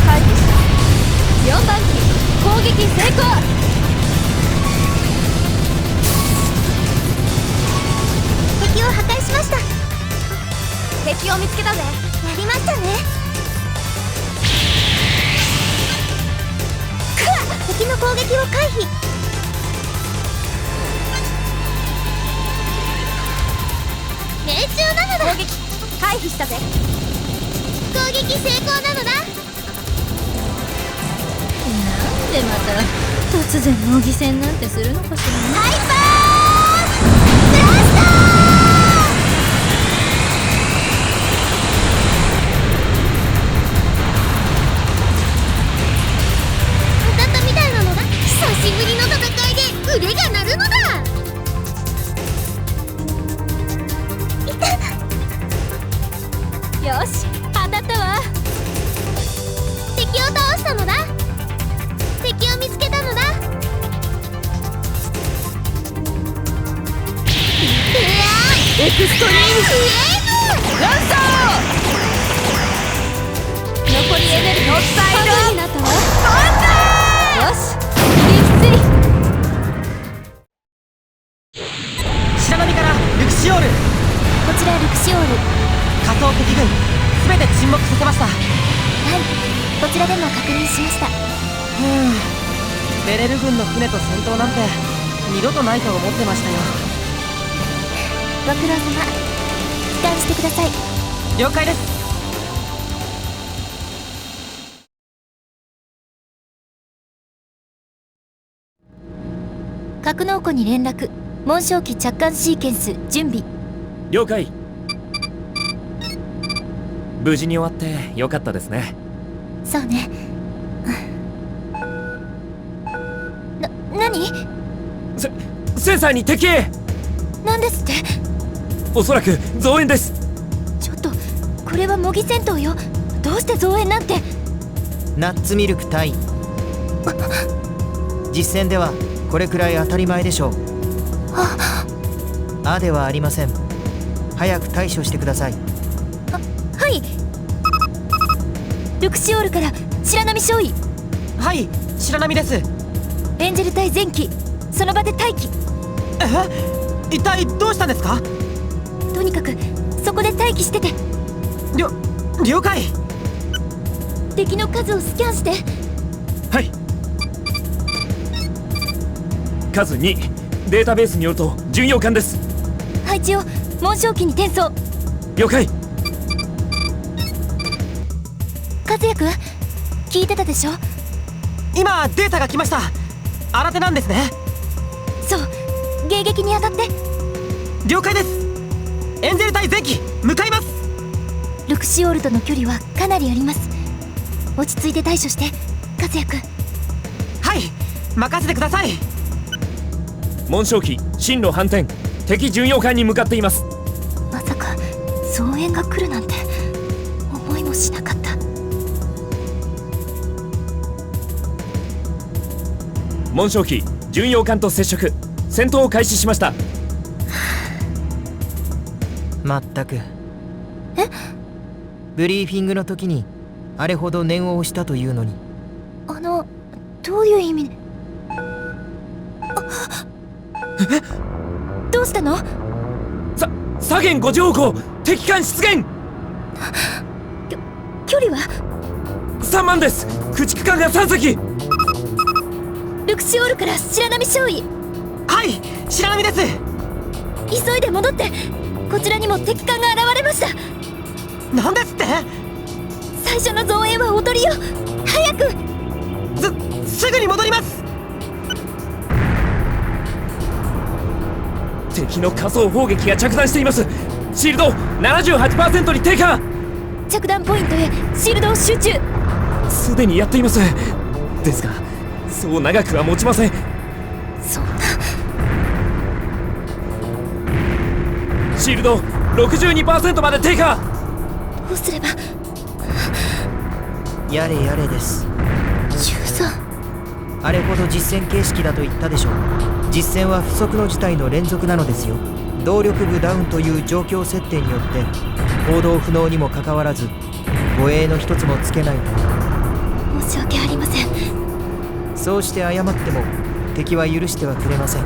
Speaker 1: 回避した。
Speaker 4: 4番機攻撃成功。
Speaker 3: 敵を破壊しました。
Speaker 7: 敵を見つけたぜ。
Speaker 3: やりましたね。敵の攻撃を回避。命中なのだ。
Speaker 7: 攻撃回避したぜ。
Speaker 3: 攻撃成功なのだ。
Speaker 4: なんでまた突然模擬戦なんてするのかしらね。
Speaker 3: ハイパーブラスター。当たったみたいなのだ。久しぶりの戦いで腕が鳴るのだ。
Speaker 4: よし、当たったわ。
Speaker 3: 敵を倒したのだ。敵を見つけたのだ。
Speaker 1: エクストリームランサ
Speaker 4: 残りエネルギー半分になったわ。よし、撃墜。
Speaker 2: 白波からルクシオール。
Speaker 3: こちらルクシオール。
Speaker 2: 仮想敵軍すべて沈黙させました。
Speaker 3: はい、こちらでも確認しました。
Speaker 2: ベレル軍の船と戦闘なんて二度とないと思ってましたよ。
Speaker 3: ご苦労様。帰還してください。
Speaker 2: 了解です。
Speaker 3: 格納庫に連絡。紋章機着艦シーケンス準備。
Speaker 5: 了解。無事に終わってよかったですね。
Speaker 3: そうね。何？
Speaker 5: センサーに敵へ。
Speaker 3: なんですって？
Speaker 5: おそらく増援です。
Speaker 3: ちょっとこれは模擬戦闘よ。どうして増援なんて。
Speaker 6: ナッツミルク隊実戦ではこれくらい当たり前でしょう。あではありません。早く対処してください。
Speaker 3: はい。ルクシオールから白波少尉。
Speaker 2: はい、白波です。
Speaker 3: エンジェル隊前期その場で待機。
Speaker 2: 一体どうしたんですか？
Speaker 3: とにかくそこで待機してて。
Speaker 2: 了解。
Speaker 3: 敵の数をスキャンして。
Speaker 5: はい。数2、データベースによると巡洋艦です。
Speaker 3: 配置を紋章機に転送。
Speaker 5: 了解。
Speaker 3: 和也くん聞いてたでしょ。
Speaker 2: 今データが来ました。新手なんですね。
Speaker 3: そう、迎撃に当たって。
Speaker 2: 了解です。エンジェル隊前期向かいます。
Speaker 3: ルクシオールとの距離はかなりあります。落ち着いて対処して和也くん。
Speaker 2: はい、任せてください。
Speaker 5: 紋章機進路反転、敵巡洋艦に向かっています。
Speaker 3: まさか増援が来るなんて思いもしなかった。
Speaker 5: 紋章機巡洋艦と接触、戦闘を開始しました。
Speaker 6: まったく。ブリーフィングの時にあれほど念を押したというのに。
Speaker 3: どういう意味？どうしたの？
Speaker 5: 左舷5時方向、敵艦出現。
Speaker 3: 距離は
Speaker 5: 3万です。駆逐艦が3隻。
Speaker 3: ルクシオールから白波少尉。
Speaker 2: はい、白波です。
Speaker 3: 急いで戻って。こちらにも敵艦が現れました。
Speaker 2: なんですって？
Speaker 3: 最初の増援はおとりよ。早く。
Speaker 2: すぐに戻ります。
Speaker 5: 敵の仮想砲撃が着弾しています。シールド 78% に低下。
Speaker 3: 着弾ポイントへシールドを集中。
Speaker 5: すでにやっています。ですがそう長くは持ちません。
Speaker 3: そんな。
Speaker 5: シールド 62% まで低下。
Speaker 3: どうすれば。
Speaker 6: やれやれです。
Speaker 3: 中3。
Speaker 6: あれほど実戦形式だと言ったでしょう。実戦は不測の事態の連続なのですよ。動力部ダウンという状況設定によって行動不能にもかかわらず護衛の一つもつけないと。
Speaker 3: 申し訳ありません。
Speaker 6: そうして謝っても敵は許してはくれません。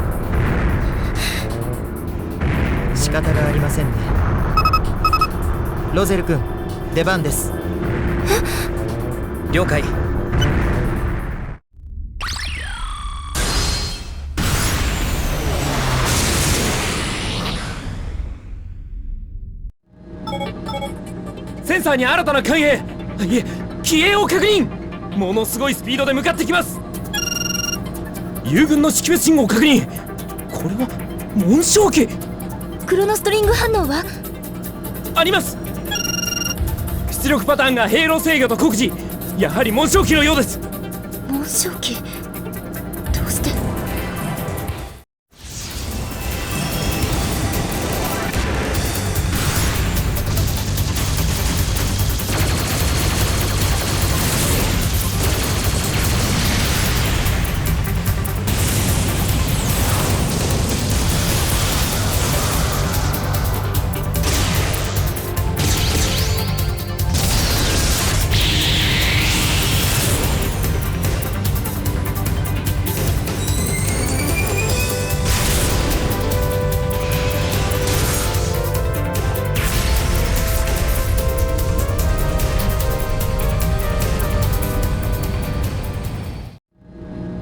Speaker 6: 仕方がありませんね。ロゼル君、出番です。
Speaker 2: 了解。
Speaker 5: センサーに新たな艦影、いえ機影を確認。ものすごいスピードで向かってきます。友軍の識別信号を確認。これは紋章機。
Speaker 3: クロノストリング反応は？
Speaker 5: あります。出力パターンが兵糧制御と酷似。やはり紋章機のようです。
Speaker 3: 紋章機？どうして？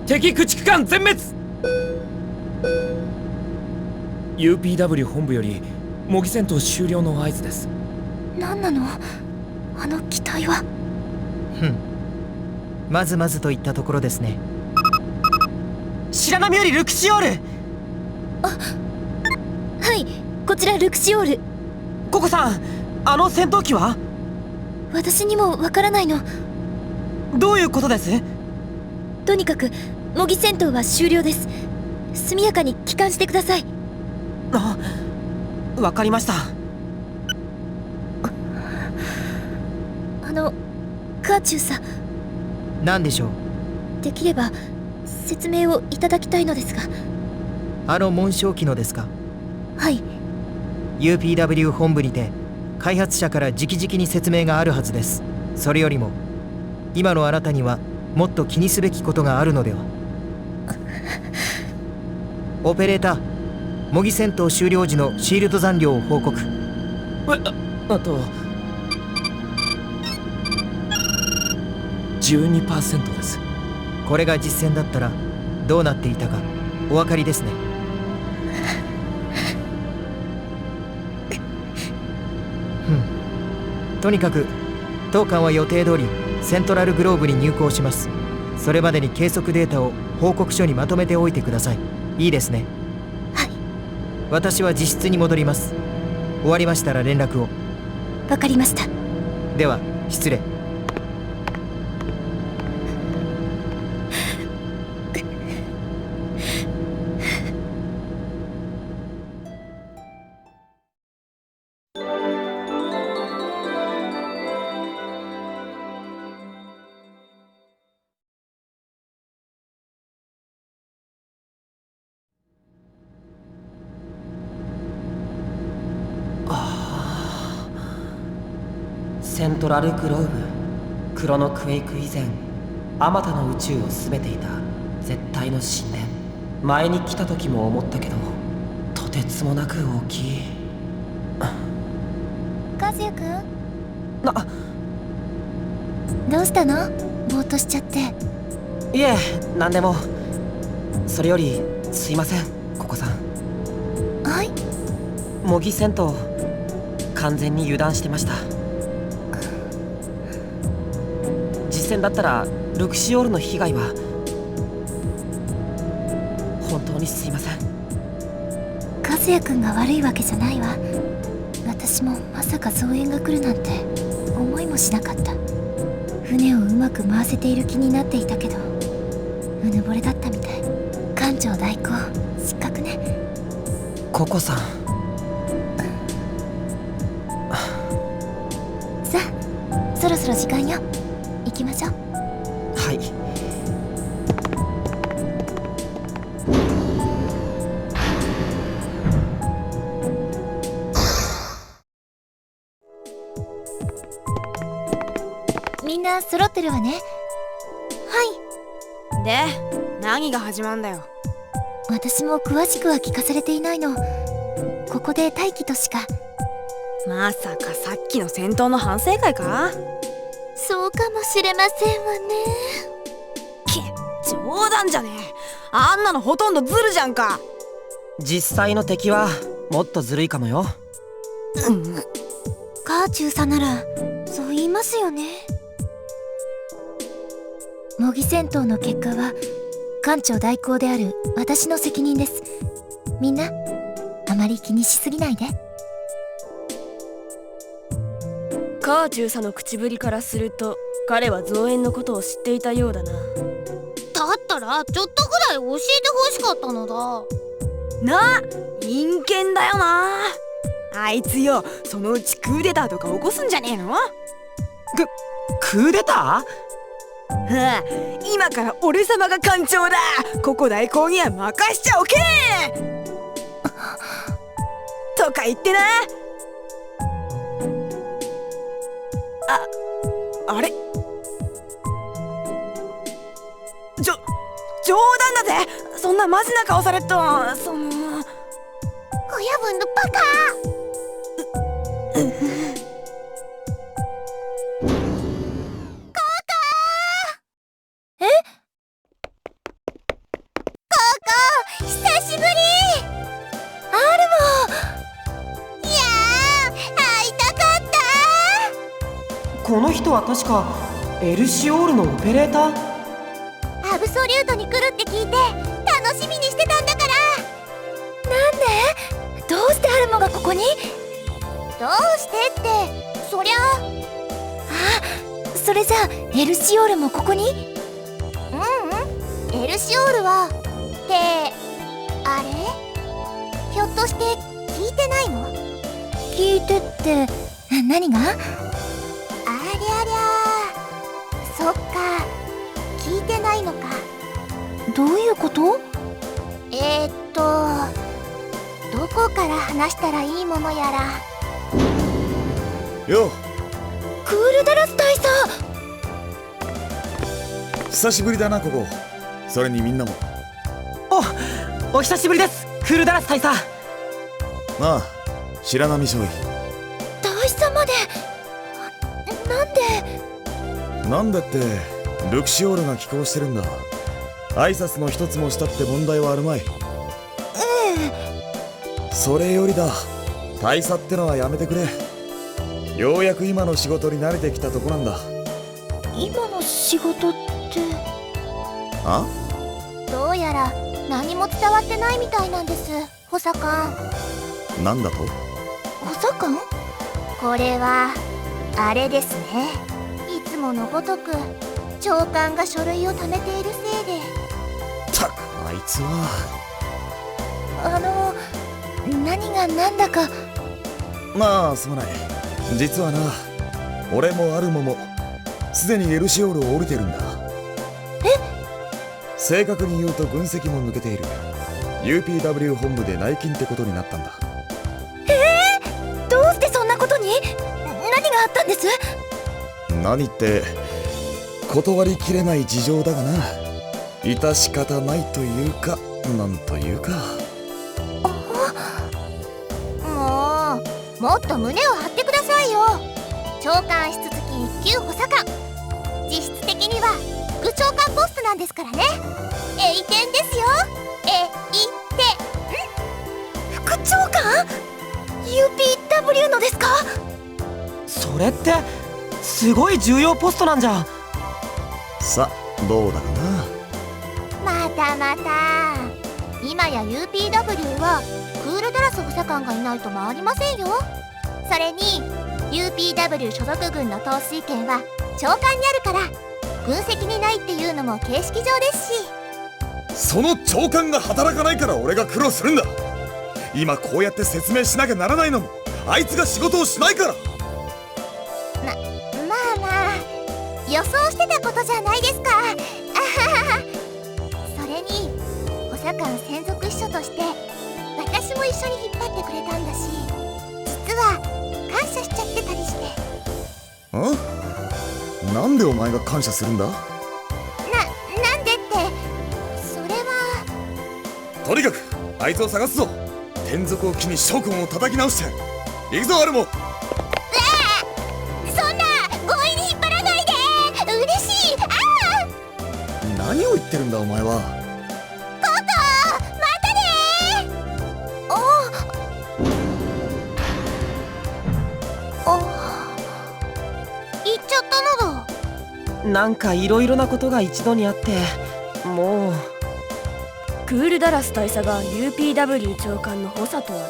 Speaker 3: 敵駆逐艦全滅。 UPW 本部より模擬戦闘終了の合図です。何なの？あの機体は。
Speaker 6: まずまずといったところですね。
Speaker 2: 白波よりルクシオール。
Speaker 3: はい、こちらルクシオール。
Speaker 2: ココさん、あの戦闘機は？
Speaker 3: 私にもわからないの。
Speaker 2: どういうことです？
Speaker 3: とにかく模擬戦闘は終了です。速やかに帰還してください。
Speaker 2: わかりました。
Speaker 3: カーチューさん、
Speaker 6: 何でしょう？
Speaker 3: できれば説明をいただきたいのですが。
Speaker 6: あの紋章機のですか？
Speaker 3: はい。
Speaker 6: UPW 本部にて開発者から直々に説明があるはずです。それよりも今のあなたにはもっと気にすべきことがあるのでは？オペレーター、模擬戦闘終了時のシールド残量を報告。
Speaker 5: あと 12% です。
Speaker 6: これが実戦だったらどうなっていたかお分かりですね。とにかく当艦は予定通りセントラルグローブに入港します。それまでに計測データを報告書にまとめておいてください。いいですね。
Speaker 3: はい。
Speaker 6: 私は自室に戻ります。終わりましたら連絡を。
Speaker 3: わかりました。
Speaker 6: では失礼。
Speaker 2: セントラルグローブ、クロノクエイク以前、あまたの宇宙を全ていた絶対の神殿。前に来た時も思ったけど、とてつもなく大きい。
Speaker 3: 和也くん、
Speaker 2: な、
Speaker 3: どうしたの？ぼーっとしちゃって。
Speaker 2: いえ、なんでも。それよりすいません、ココさん。
Speaker 3: はい。
Speaker 2: 模擬戦闘完全に油断してました。実戦だったらルクシオールの被害は本当にすいません。
Speaker 3: 和也くんが悪いわけじゃないわ。私もまさか増援が来るなんて思いもしなかった。船をうまく回せている気になっていたけど、うぬぼれだったみたい。艦長代行失格ね。
Speaker 2: ココさん。
Speaker 3: さあ、そろそろ時間よ。行きましょう。
Speaker 2: はい。
Speaker 3: みんな揃ってるわね。は
Speaker 7: で、何が始まんだよ。
Speaker 3: い。私も詳しくは聞かされていないの。ここで待機としか。
Speaker 7: まさかさっきの戦闘の反省会か？
Speaker 3: そうかもしれませんわね。
Speaker 7: 冗談じゃねえ。あんなのほとんどズルじゃんか。
Speaker 2: 実際の敵はもっとずるいかもよ。
Speaker 3: カーチューさんならそう言いますよね。模擬戦闘の結果は艦長代行である私の責任です。みんなあまり気にしすぎないで。
Speaker 1: カー中佐の口ぶりからすると彼は増援のことを知っていたようだな。
Speaker 3: だったらちょっとぐらい教えてほしかったのだ。
Speaker 7: なあ、陰険だよな。あいつよ、そのうちクーデターとか起こすんじゃねえの？
Speaker 2: クーデター？
Speaker 7: はあ、今から俺様が艦長だ。ここ代行には任しちゃおけねとか言ってな。あれ？冗談だぜ。そんなマジな顔されっと、親分のバカ。久しぶり。
Speaker 3: アルモ。いやー、会いたかった。
Speaker 2: この人は確かエルシオールのオペレーター？
Speaker 3: アブソリュートに来るって聞いて楽しみにしてたんだから。なんで？どうしてアルモがここに？どうしてってそりゃあ、それじゃあエルシオールもここに？エルシオールはってあれ？ひょっとして聞いてないの？聞いてって何が？ありゃりゃ、そっか、聞いてないのか。どういうこと？どこから話したらいいものやら。
Speaker 9: よ
Speaker 3: クールダラス大佐。
Speaker 9: 久しぶりだなここ。それにみんなも。
Speaker 2: お久しぶりです、クールダラス大佐。
Speaker 9: まあ白波少尉。
Speaker 3: 大佐まで。
Speaker 9: なんでってルクシオールが寄港してるんだ。挨拶の一つもしたって問題はあるまい。それよりだ、大佐ってのはやめてくれ。ようやく今の仕事に慣れてきたとこなんだ。
Speaker 3: 今仕事って
Speaker 9: あ？
Speaker 3: どうやら何も伝わってないみたいなんです、補佐官。
Speaker 9: なんだと？
Speaker 3: 補佐官？これはあれですね。いつものごとく長官が書類を貯めているせいで。
Speaker 9: たくあいつは。
Speaker 3: 何が何だか。
Speaker 9: まあすまない。実はな、俺もアルモもすでにエルシオールを降りてるんだ。正確に言うと軍籍も抜けている。 UPW 本部で内勤ってことになったんだ。
Speaker 3: どうしてそんなことに？何があったんです？
Speaker 9: 何って断りきれない事情だがな。致し方ないというか、なんというか。
Speaker 3: もっと胸を張ってくださいよ。長官室付き1級補佐官、実質的には副長官ポストなんですからね。栄転ですよ。栄転。副長官？ UPW のですか？
Speaker 2: それってすごい重要ポストなんじゃ。
Speaker 9: さあどうだかな。
Speaker 3: またまた。今や UPW はクールダラス補佐官がいないと回りませんよ。それに UPW 所属軍の統帥権は長官にあるから、軍籍にないっていうのも形式上ですし。
Speaker 9: その長官が働かないから俺が苦労するんだ。今こうやって説明しなきゃならないのもあいつが仕事をしないから。
Speaker 3: まあ予想してたことじゃないですか。あはは。それに補佐官専属秘書として私も一緒に引っ張ってくれたんだし、実は感謝しちゃってたりして。
Speaker 9: なんでお前が感謝するんだ？
Speaker 3: なんでって、それは。
Speaker 9: とにかくあいつを探すぞ。転属を機に諸君を叩き直して行くぞアルモ。
Speaker 3: そんな強引に引っ張らないで。嬉しい。
Speaker 9: 何を言ってるんだお前は。
Speaker 3: ココ、またね行っちゃったのだ。
Speaker 2: なんかいろいろなことが一度にあって、もう。
Speaker 1: クールダラス大佐が UPW 長官の補佐とはな。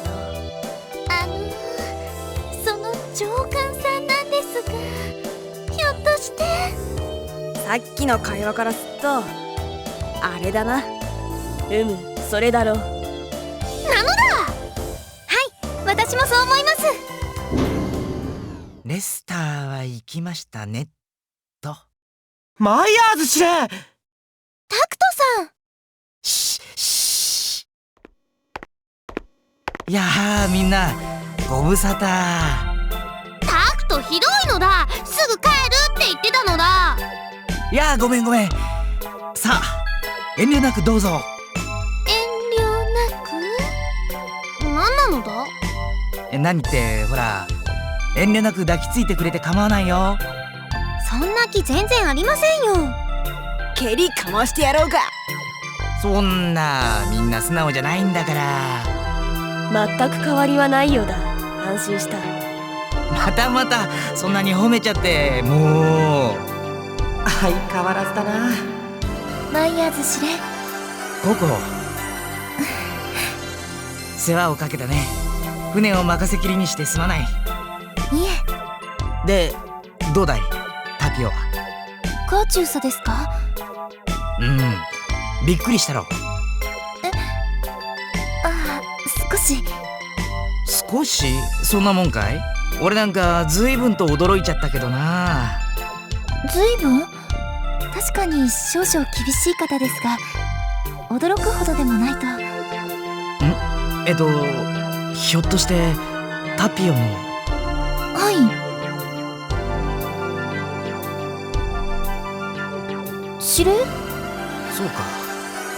Speaker 3: その長官さんなんですが、ひょっとして
Speaker 7: さっきの会話からすっとあれだな。
Speaker 1: それだろう。
Speaker 3: なのだ。はい、私もそう思います。
Speaker 6: レスターは行きましたねと。
Speaker 2: マイヤーズ司令。
Speaker 3: タクトさん。
Speaker 6: いやーみんなご無沙汰。
Speaker 3: タクトひどいのだ。すぐ帰るって言ってたのだ。
Speaker 6: いやーごめん。さあ遠慮なくどうぞ。
Speaker 3: 遠慮なく？何なのだ？
Speaker 6: 何ってほら、遠慮なく抱きついてくれて構わないよ。
Speaker 3: そんな気全然ありませんよ。
Speaker 7: 蹴りかましてやろうか。
Speaker 6: そんなみんな素直じゃないんだから。
Speaker 1: 全く変わりはないようだ。安心した。
Speaker 6: またそんなに褒めちゃって。もう
Speaker 2: 相変わらずだな。
Speaker 3: マイヤーズ司令。
Speaker 6: ココ世話をかけたね。船を任せきりにしてすまない。
Speaker 3: いえ。
Speaker 6: でどうだいタピオは。
Speaker 3: カーチューサですか？
Speaker 6: びっくりしたろ。少しそんなもんかい。俺なんかずいぶんと驚いちゃったけどな。
Speaker 3: ずいぶん？確かに少々厳しい方ですが、驚くほどでもないと。
Speaker 6: ひょっとしてタピオの。
Speaker 3: はい。司令？
Speaker 6: そうか、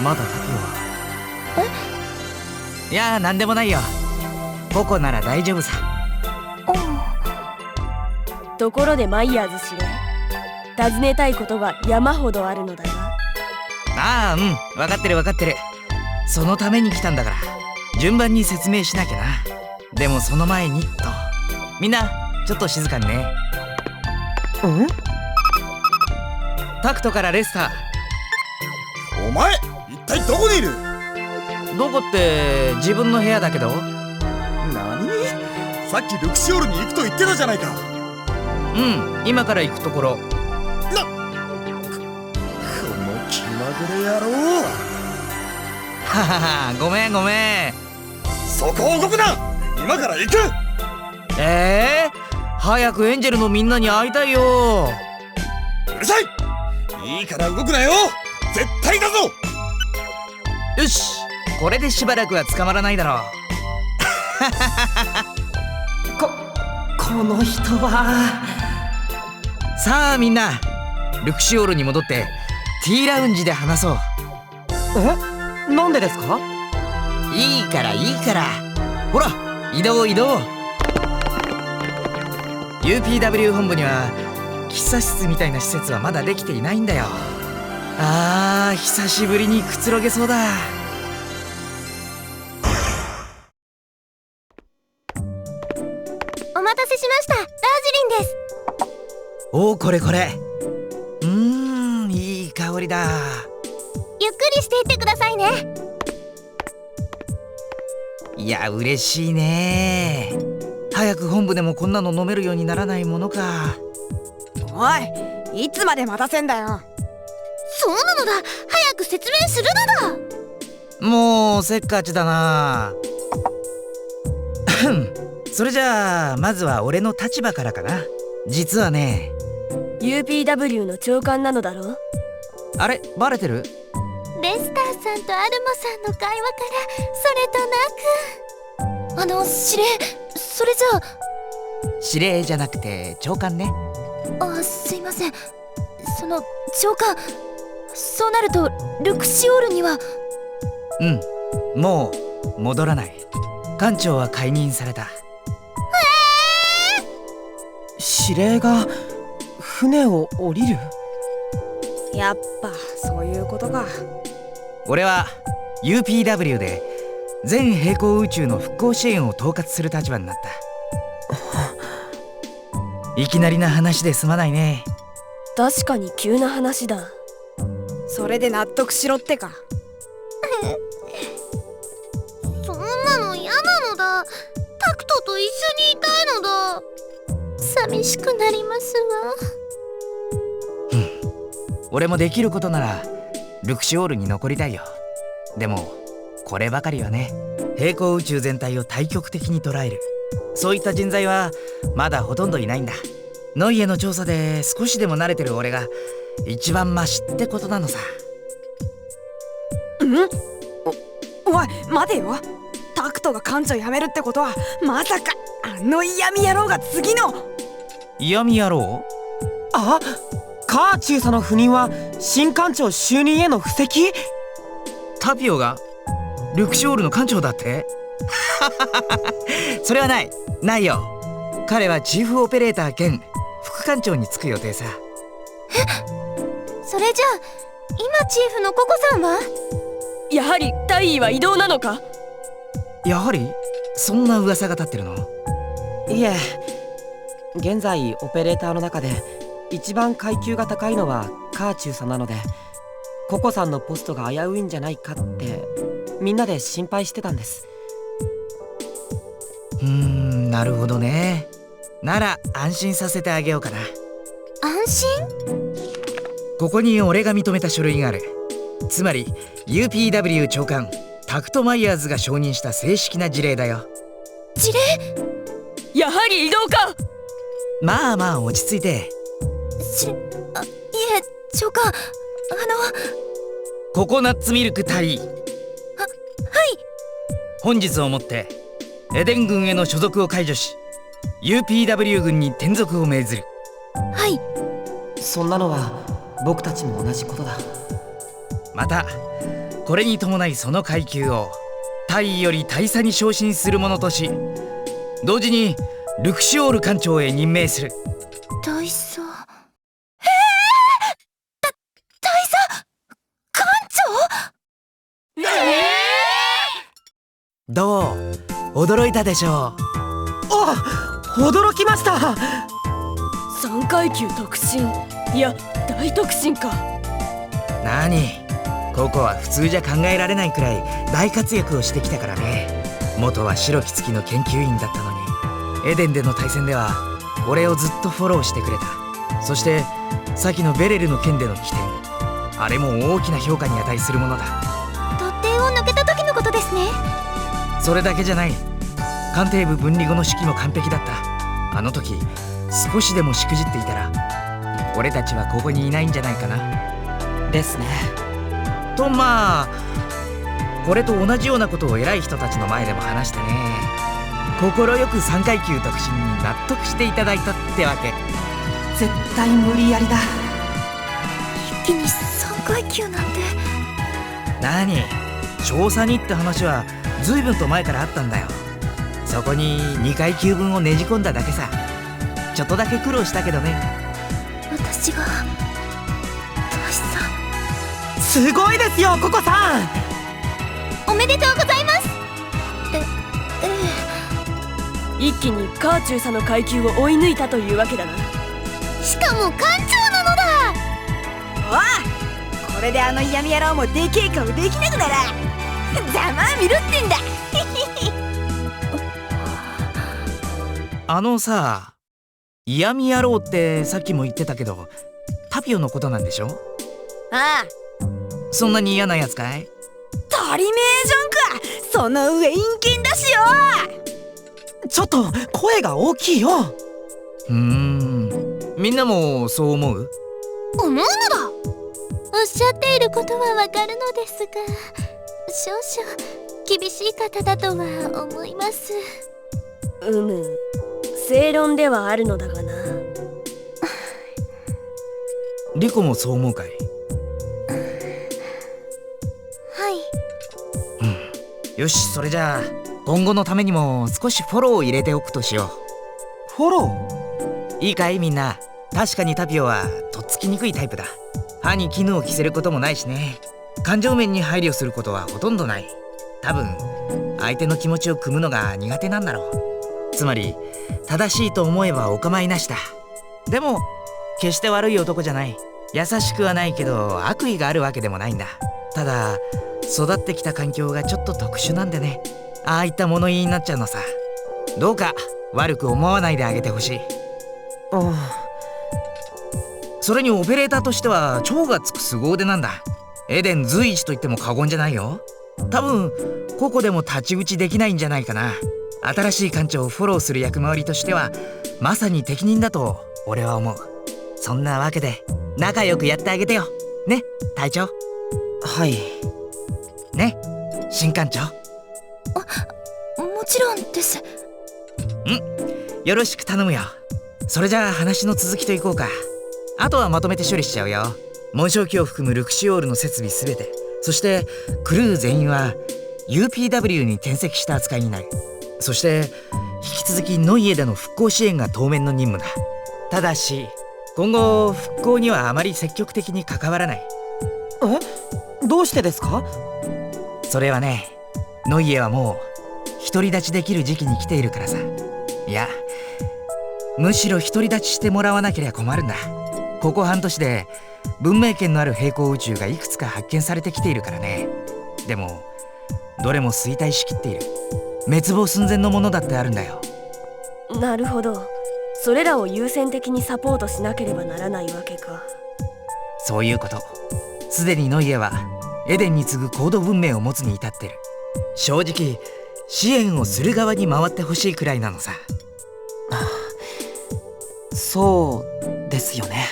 Speaker 6: まだタピオは。いやーなんでもないよ。ココなら大丈夫さ。
Speaker 1: ところでマイヤーズ司令、尋ねたいことが山ほどあるのだが。
Speaker 6: 分かってる。そのために来たんだから順番に説明しなきゃな。でもその前にと、みんなちょっと静かにね。
Speaker 10: タクトからレスタ
Speaker 9: お前一体どこにいる？
Speaker 10: ー。どこって自分の部屋だけど。
Speaker 9: 何？さっきルクシオールに行くと言ってたじゃないか。
Speaker 10: うん、今から行くところ。
Speaker 9: この気まぐれ野郎。
Speaker 10: ははは、ごめんごめん。
Speaker 9: そこを動くな。今から行く。
Speaker 10: 早くエンジェルのみんなに会いたいよ。
Speaker 9: うるさい。いいから動くなよ。絶対だぞ。
Speaker 10: よし、これでしばらくは捕まらないだろう。
Speaker 2: この人は。
Speaker 10: さあみんな、ルクシオールに戻って T ラウンジで話そう。
Speaker 2: なんでですか？
Speaker 10: いいからいいから、ほら移動移動。 UPW 本部には喫茶室みたいな施設はまだできていないんだよ。久しぶりにくつろげそうだ。
Speaker 3: お待たせしました。ダージリンです。
Speaker 10: おお、これこれ。いい香りだ。
Speaker 3: ゆっくりしていってくださいね。
Speaker 10: いや、嬉しいね。早く本部でもこんなの飲めるようにならないものか。
Speaker 7: おい、いつまで待たせんだよ。
Speaker 3: そうなのだ。早く説明するのだ。
Speaker 10: もうせっかちだな。それじゃあまずは俺の立場からかな。実はね、
Speaker 1: UPW の長官なのだろう。
Speaker 10: あれバレてる？
Speaker 3: レスターさんとアルモさんの会話からそれとなく。司令、それじゃあ。
Speaker 10: 司令じゃなくて長官ね。
Speaker 3: すいません。その長官、そうなるとルクシオールには。
Speaker 10: もう戻らない。艦長は解任された。
Speaker 2: 司令が船を降りる？
Speaker 7: やっぱそういうことか。
Speaker 10: 俺は UPW で全平行宇宙の復興支援を統括する立場になった。いきなりな話ですまないね。
Speaker 1: 確かに急な話だ。
Speaker 7: それで納得しろってか。
Speaker 3: そんなの嫌なのだ。タクトと一緒にいたいのだ。寂しくなりますわ。
Speaker 10: 俺もできることならルクシオールに残りたいよ。でもこればかりはね、平行宇宙全体を対極的に捉える、そういった人材はまだほとんどいないんだ。ノイエの調査で少しでも慣れてる俺が一番マシってことなのさ。
Speaker 7: おい待てよ。タクトが艦長辞めるってことはまさかあの嫌味野郎が次の。
Speaker 10: 嫌味野郎？
Speaker 2: あ、カー中佐の赴任は新艦長就任への布石？
Speaker 10: タピオがルクシオールの艦長だって？それはないよ。彼はチーフオペレーター兼副艦長に就く予定さ。
Speaker 3: それじゃあ今チーフのココさんは？
Speaker 1: やはり大尉は異動なのか？
Speaker 10: やはりそんな噂が立ってるの？
Speaker 2: いえ、現在オペレーターの中で一番階級が高いのはカー中佐なので、ココさんのポストが危ういんじゃないかってみんなで心配してたんです。
Speaker 10: なるほどね。なら安心させてあげようかな。
Speaker 3: 安心？
Speaker 10: ここに俺が認めた書類がある。つまり UPW 長官タクト・マイヤーズが承認した正式な事例だよ。
Speaker 3: 事例？
Speaker 1: やはり異動か？
Speaker 10: まあまあ落ち着いて。
Speaker 3: いえ長官、
Speaker 10: ココナッツミルク隊員。
Speaker 3: はい。
Speaker 10: 本日をもってエデン軍への所属を解除し UPW 軍に転属を命ずる。
Speaker 3: はい。
Speaker 2: そんなのは僕たちも同じことだ。
Speaker 10: またこれに伴いその階級を大尉より大佐に昇進するものとし、同時にルクシオール艦長へ任命する。
Speaker 3: 大佐？大佐艦長？
Speaker 10: どう？驚いたでしょう？
Speaker 2: 驚きました。
Speaker 1: 3階級特進、いや大特進か。
Speaker 10: なに、ココは普通じゃ考えられないくらい大活躍をしてきたからね。元は白き月の研究員だったのに、エデンでの対戦では俺をずっとフォローしてくれた。そして先のベレルの剣での起点、あれも大きな評価に値するものだ。
Speaker 3: 突堤を抜けた時のことですね。
Speaker 10: それだけじゃない。艦艇部分離後の指揮も完璧だった。あの時少しでもしくじっていたら俺たちはここにいないんじゃないかな。
Speaker 2: ですね。
Speaker 10: とまあこれと同じようなことを偉い人たちの前でも話してね、快く3階級特進に納得していただいたってわけ。
Speaker 2: 絶対無理やりだ。
Speaker 3: 一気に3階級なんて。
Speaker 10: 何、調査にって話は随分と前からあったんだよ。そこに2階級分をねじ込んだだけさ。ちょっとだけ苦労したけどね。
Speaker 3: 私が大志さん。
Speaker 2: すごいですよココさん。
Speaker 3: おめでとうございます。
Speaker 1: 一気にカーチューサの階級を追い抜いたというわけだな。
Speaker 3: しかも艦長なのだ。
Speaker 7: おい、これであの闇野郎もでけえ顔できなくならざまあ見ろってんだ
Speaker 10: あのさ、嫌味野郎ってさっきも言ってたけどタピオのことなんでしょ。
Speaker 7: ああ、
Speaker 10: そんなに嫌なやつかい。
Speaker 7: 足りめえじゃんか。その上陰険だしよ。
Speaker 2: ちょっと声が大きいよ。
Speaker 10: みんなもそう思う？
Speaker 3: 思うのだ。
Speaker 4: おっしゃっていることはわかるのですが、少々厳しい方だとは思います。
Speaker 1: 正論ではあるのだがな。
Speaker 10: リコもそう思うかい？
Speaker 3: はい。
Speaker 10: よし、それじゃあ今後のためにも少しフォローを入れておくとしよ
Speaker 2: フォロ
Speaker 10: う。いいかいみんな。確かにタピオはとっつきにくいタイプだ。歯に絹を着せることもないしね。感情面に配慮することはほとんどない。多分相手の気持ちを汲むのが苦手なんだろう。つまり正しいと思えばお構いなしだ。でも決して悪い男じゃない。優しくはないけど悪意があるわけでもないんだ。ただ育ってきた環境がちょっと特殊なんでね、ああいった物言いになっちゃうのさ。どうか悪く思わないであげてほしい。それにオペレーターとしては超がつく凄腕なんだ。エデン随一と言っても過言じゃないよ。多分ここでも太刀打ちできないんじゃないかな。新しい艦長をフォローする役回りとしてはまさに適任だと俺は思う。そんなわけで仲良くやってあげてよね、隊長。
Speaker 2: はい
Speaker 10: ね、新艦長。
Speaker 3: もちろんです。
Speaker 10: よろしく頼むよ。それじゃあ話の続きといこうか。あとはまとめて処理しちゃうよ。紋章機を含むルクシオールの設備すべて、そしてクルー全員は UPW に転籍した扱いになる。そして引き続きノイエでの復興支援が当面の任務だ。ただし今後復興にはあまり積極的に関わらない。
Speaker 2: どうしてですか？
Speaker 10: それはね、ノイエはもう独り立ちできる時期に来ているからさ。いやむしろ独り立ちしてもらわなければ困るんだ。ここ半年で文明圏のある平行宇宙がいくつか発見されてきているからね。でもどれも衰退しきっている。滅亡寸前のものだってあるんだよ。
Speaker 1: なるほど。それらを優先的にサポートしなければならないわけか。
Speaker 10: そういうこと。すでにノイエはエデンに次ぐ高度文明を持つに至ってる。正直支援をする側に回ってほしいくらいなのさ。
Speaker 2: そうですよね。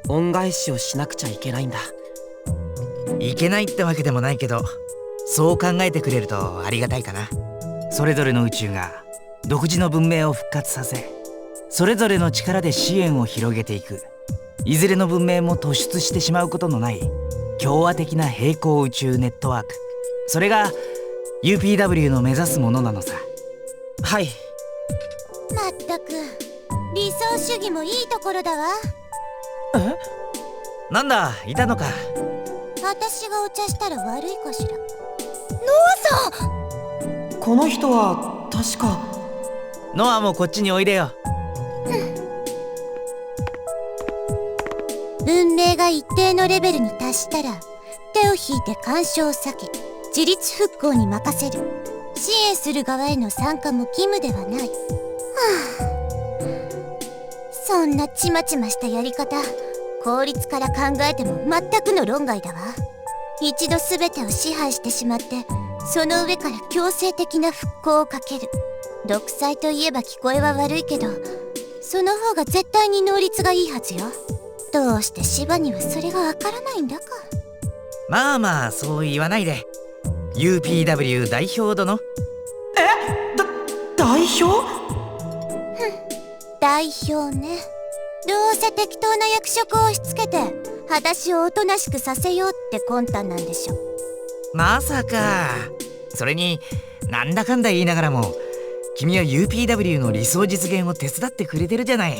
Speaker 2: 恩返しをしなくちゃいけないんだ。
Speaker 10: いけないってわけでもないけど、そう考えてくれるとありがたいかな。それぞれの宇宙が独自の文明を復活させ、それぞれの力で支援を広げていく。いずれの文明も突出してしまうことのない共和的な平行宇宙ネットワーク。それが UPW の目指すものなのさ。
Speaker 2: はい。
Speaker 3: まったく理想主義もいいところだわ。
Speaker 10: なんだ、いたのか。
Speaker 3: 私がお茶したら悪いかしら。ノアさん。
Speaker 2: この人は確か。
Speaker 10: ノアもこっちにおいでよ。
Speaker 3: 運命が一定のレベルに達したら手を引いて干渉を避け自立復興に任せる。支援する側への参加も義務ではない。そんなちまちましたやり方、効率から考えても全くの論外だわ。一度全てを支配してしまって、その上から強制的な復興をかける。独裁といえば聞こえは悪いけど、その方が絶対に能率がいいはずよ。どうして芝にはそれがわからないんだか。
Speaker 10: まあまあそう言わないで。 UPW 代表殿。
Speaker 6: 代表？
Speaker 3: 代表ね。どうせ適当な役職を押し付けて私をおとなしくさせようって魂胆なんでしょ。
Speaker 10: まさか。それになんだかんだ言いながらも君は UPW の理想実現を手伝ってくれてるじゃない。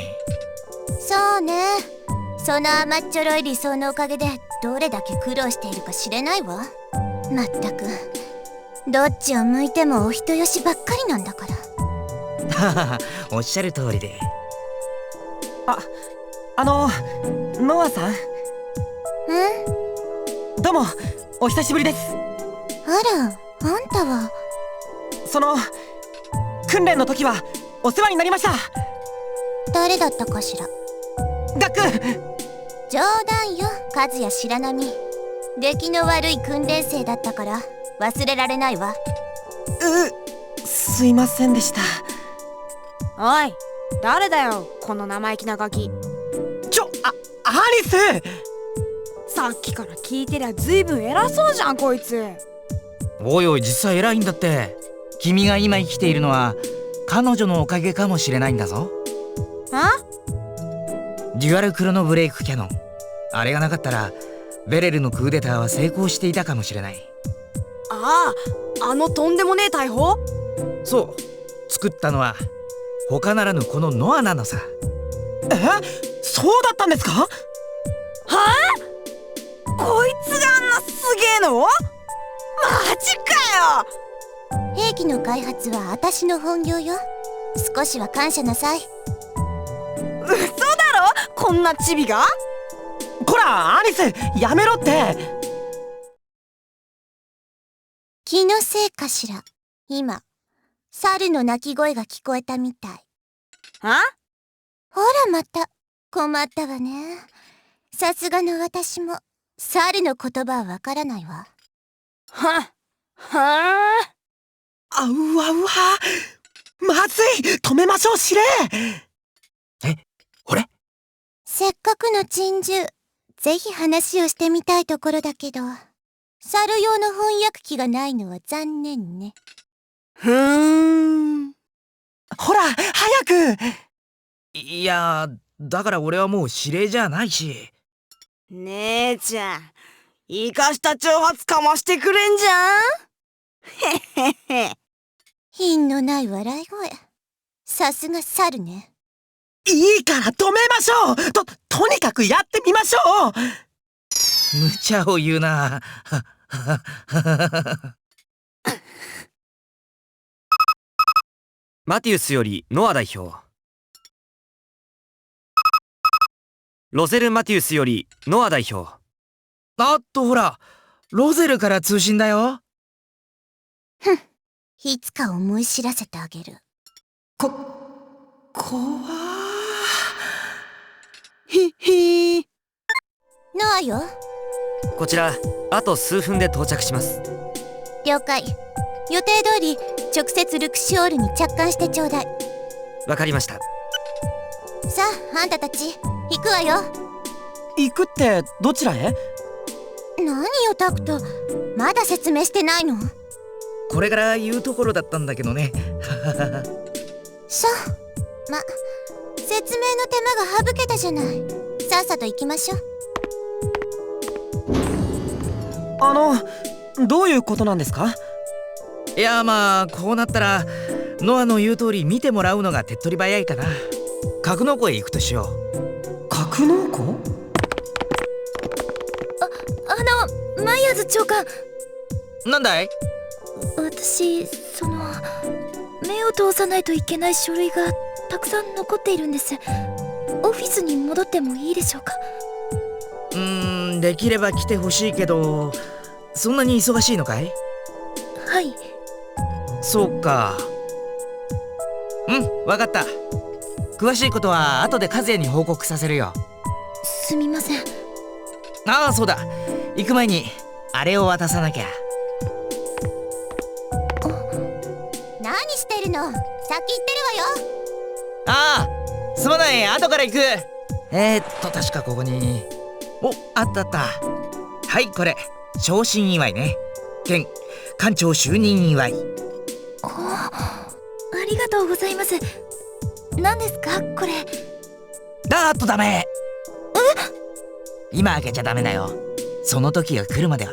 Speaker 3: そうね。その甘っちょろい理想のおかげでどれだけ苦労しているか知れないわ。まったくどっちを向いてもお人よしばっかりなんだから。
Speaker 10: おっしゃる通りで。
Speaker 6: ノアさん。どうもお久しぶりです。
Speaker 3: あら、あんたは。
Speaker 6: その訓練の時はお世話になりました。
Speaker 3: 誰だったかしら。
Speaker 6: ガック。
Speaker 3: 冗談よ、和也白波。出来の悪い訓練生だったから忘れられないわ。
Speaker 6: すいませんでした。
Speaker 7: おい、誰だよこの生意気なガキ。
Speaker 6: アリス。
Speaker 7: さっきから聞いてりゃずいぶん偉そうじゃんこいつ。
Speaker 10: おいおい、実際偉いんだって。君が今生きているのは彼女のおかげかもしれないんだぞ。デュアルクロノブレイクキャノン、あれがなかったらベレルのクーデターは成功していたかもしれない。
Speaker 7: あのとんでもねえ大砲。
Speaker 10: そう、作ったのは他ならぬこのノアなのさ。
Speaker 6: そうだったんですか？
Speaker 7: はあ？こいつがあんなすげえの？マジかよ。
Speaker 3: 兵器の開発は私の本業よ。少しは感謝なさい。
Speaker 7: 嘘だろこんなチビが。
Speaker 6: こらアリス、やめろって。
Speaker 3: 気のせいかしら。今猿の鳴き声が聞こえたみたい。ほらまた困ったわね。さすがの私も猿の言葉はわからないわ。
Speaker 6: あうわうわ、まずい、止めましょう司令。
Speaker 10: 俺
Speaker 3: せっかくの珍獣、ぜひ話をしてみたいところだけど、猿用の翻訳機がないのは残念ね。
Speaker 6: ほら早く。
Speaker 10: いや、だから俺はもう指令じゃないし。
Speaker 7: 姉ちゃん、生かした挑発かましてくれんじゃん。へへへ。
Speaker 3: 品のない笑い声。さすが猿ね。
Speaker 6: いいから止めましょう。とにかくやってみましょう。
Speaker 10: 無茶を言うな。
Speaker 5: マティウスよりノア代表。ロゼル・マティウスよりノア代表。
Speaker 10: ほら、ロゼルから通信だよ。
Speaker 3: いつか思い知らせてあげる。ノアよ。
Speaker 5: こちらあと数分で到着します。
Speaker 3: 了解。予定通り直接ルクシオールに着艦してちょうだい。
Speaker 5: わかりました。
Speaker 3: さあ、あんたたち行くわよ。
Speaker 6: 行くってどちらへ？
Speaker 3: 何よタクト、まだ説明してないの？
Speaker 10: これから言うところだったんだけどね。
Speaker 3: そう、説明の手間が省けたじゃない。さっさと行きましょう。
Speaker 6: どういうことなんですか？
Speaker 10: いや、まあこうなったらノアの言う通り見てもらうのが手っ取り早いかな。格納庫へ行くとしよう。
Speaker 6: 格納庫？
Speaker 4: マイヤーズ長官。
Speaker 10: なんだい？
Speaker 4: 私、目を通さないといけない書類がたくさん残っているんです。オフィスに戻ってもいいでしょうか？
Speaker 10: できれば来てほしいけど、そんなに忙しいのかい？
Speaker 3: はい。
Speaker 10: そうか。わかった。詳しいことは後で和也に報告させるよ。
Speaker 3: すみません。
Speaker 10: ああ、そうだ。行く前にあれを渡さなきゃ。
Speaker 3: 何してるの？先行ってるわよ。
Speaker 10: ああ、すまない。後から行く。確かここに。お、あったあった。はい、これ昇進祝いね。兼館長就任祝い。
Speaker 3: ありがとうございます。何ですかこれ？
Speaker 10: ダメ。今開けちゃダメだよ。その時が来るまでは。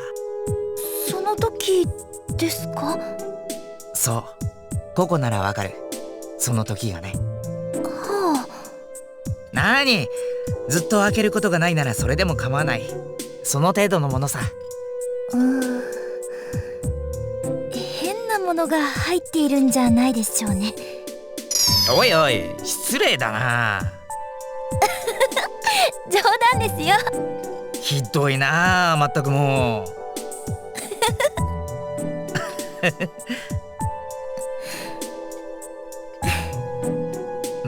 Speaker 3: その時ですか？
Speaker 10: そう、ココならわかる。その時がね。
Speaker 3: はあ。
Speaker 10: なに、ずっと開けることがないならそれでも構わない。その程度のものさ。
Speaker 3: 変なものが入っているんじゃないでしょうね。
Speaker 10: おいおい、失礼だな。
Speaker 3: 冗談ですよ。
Speaker 10: ひどいなあ、まったくもう。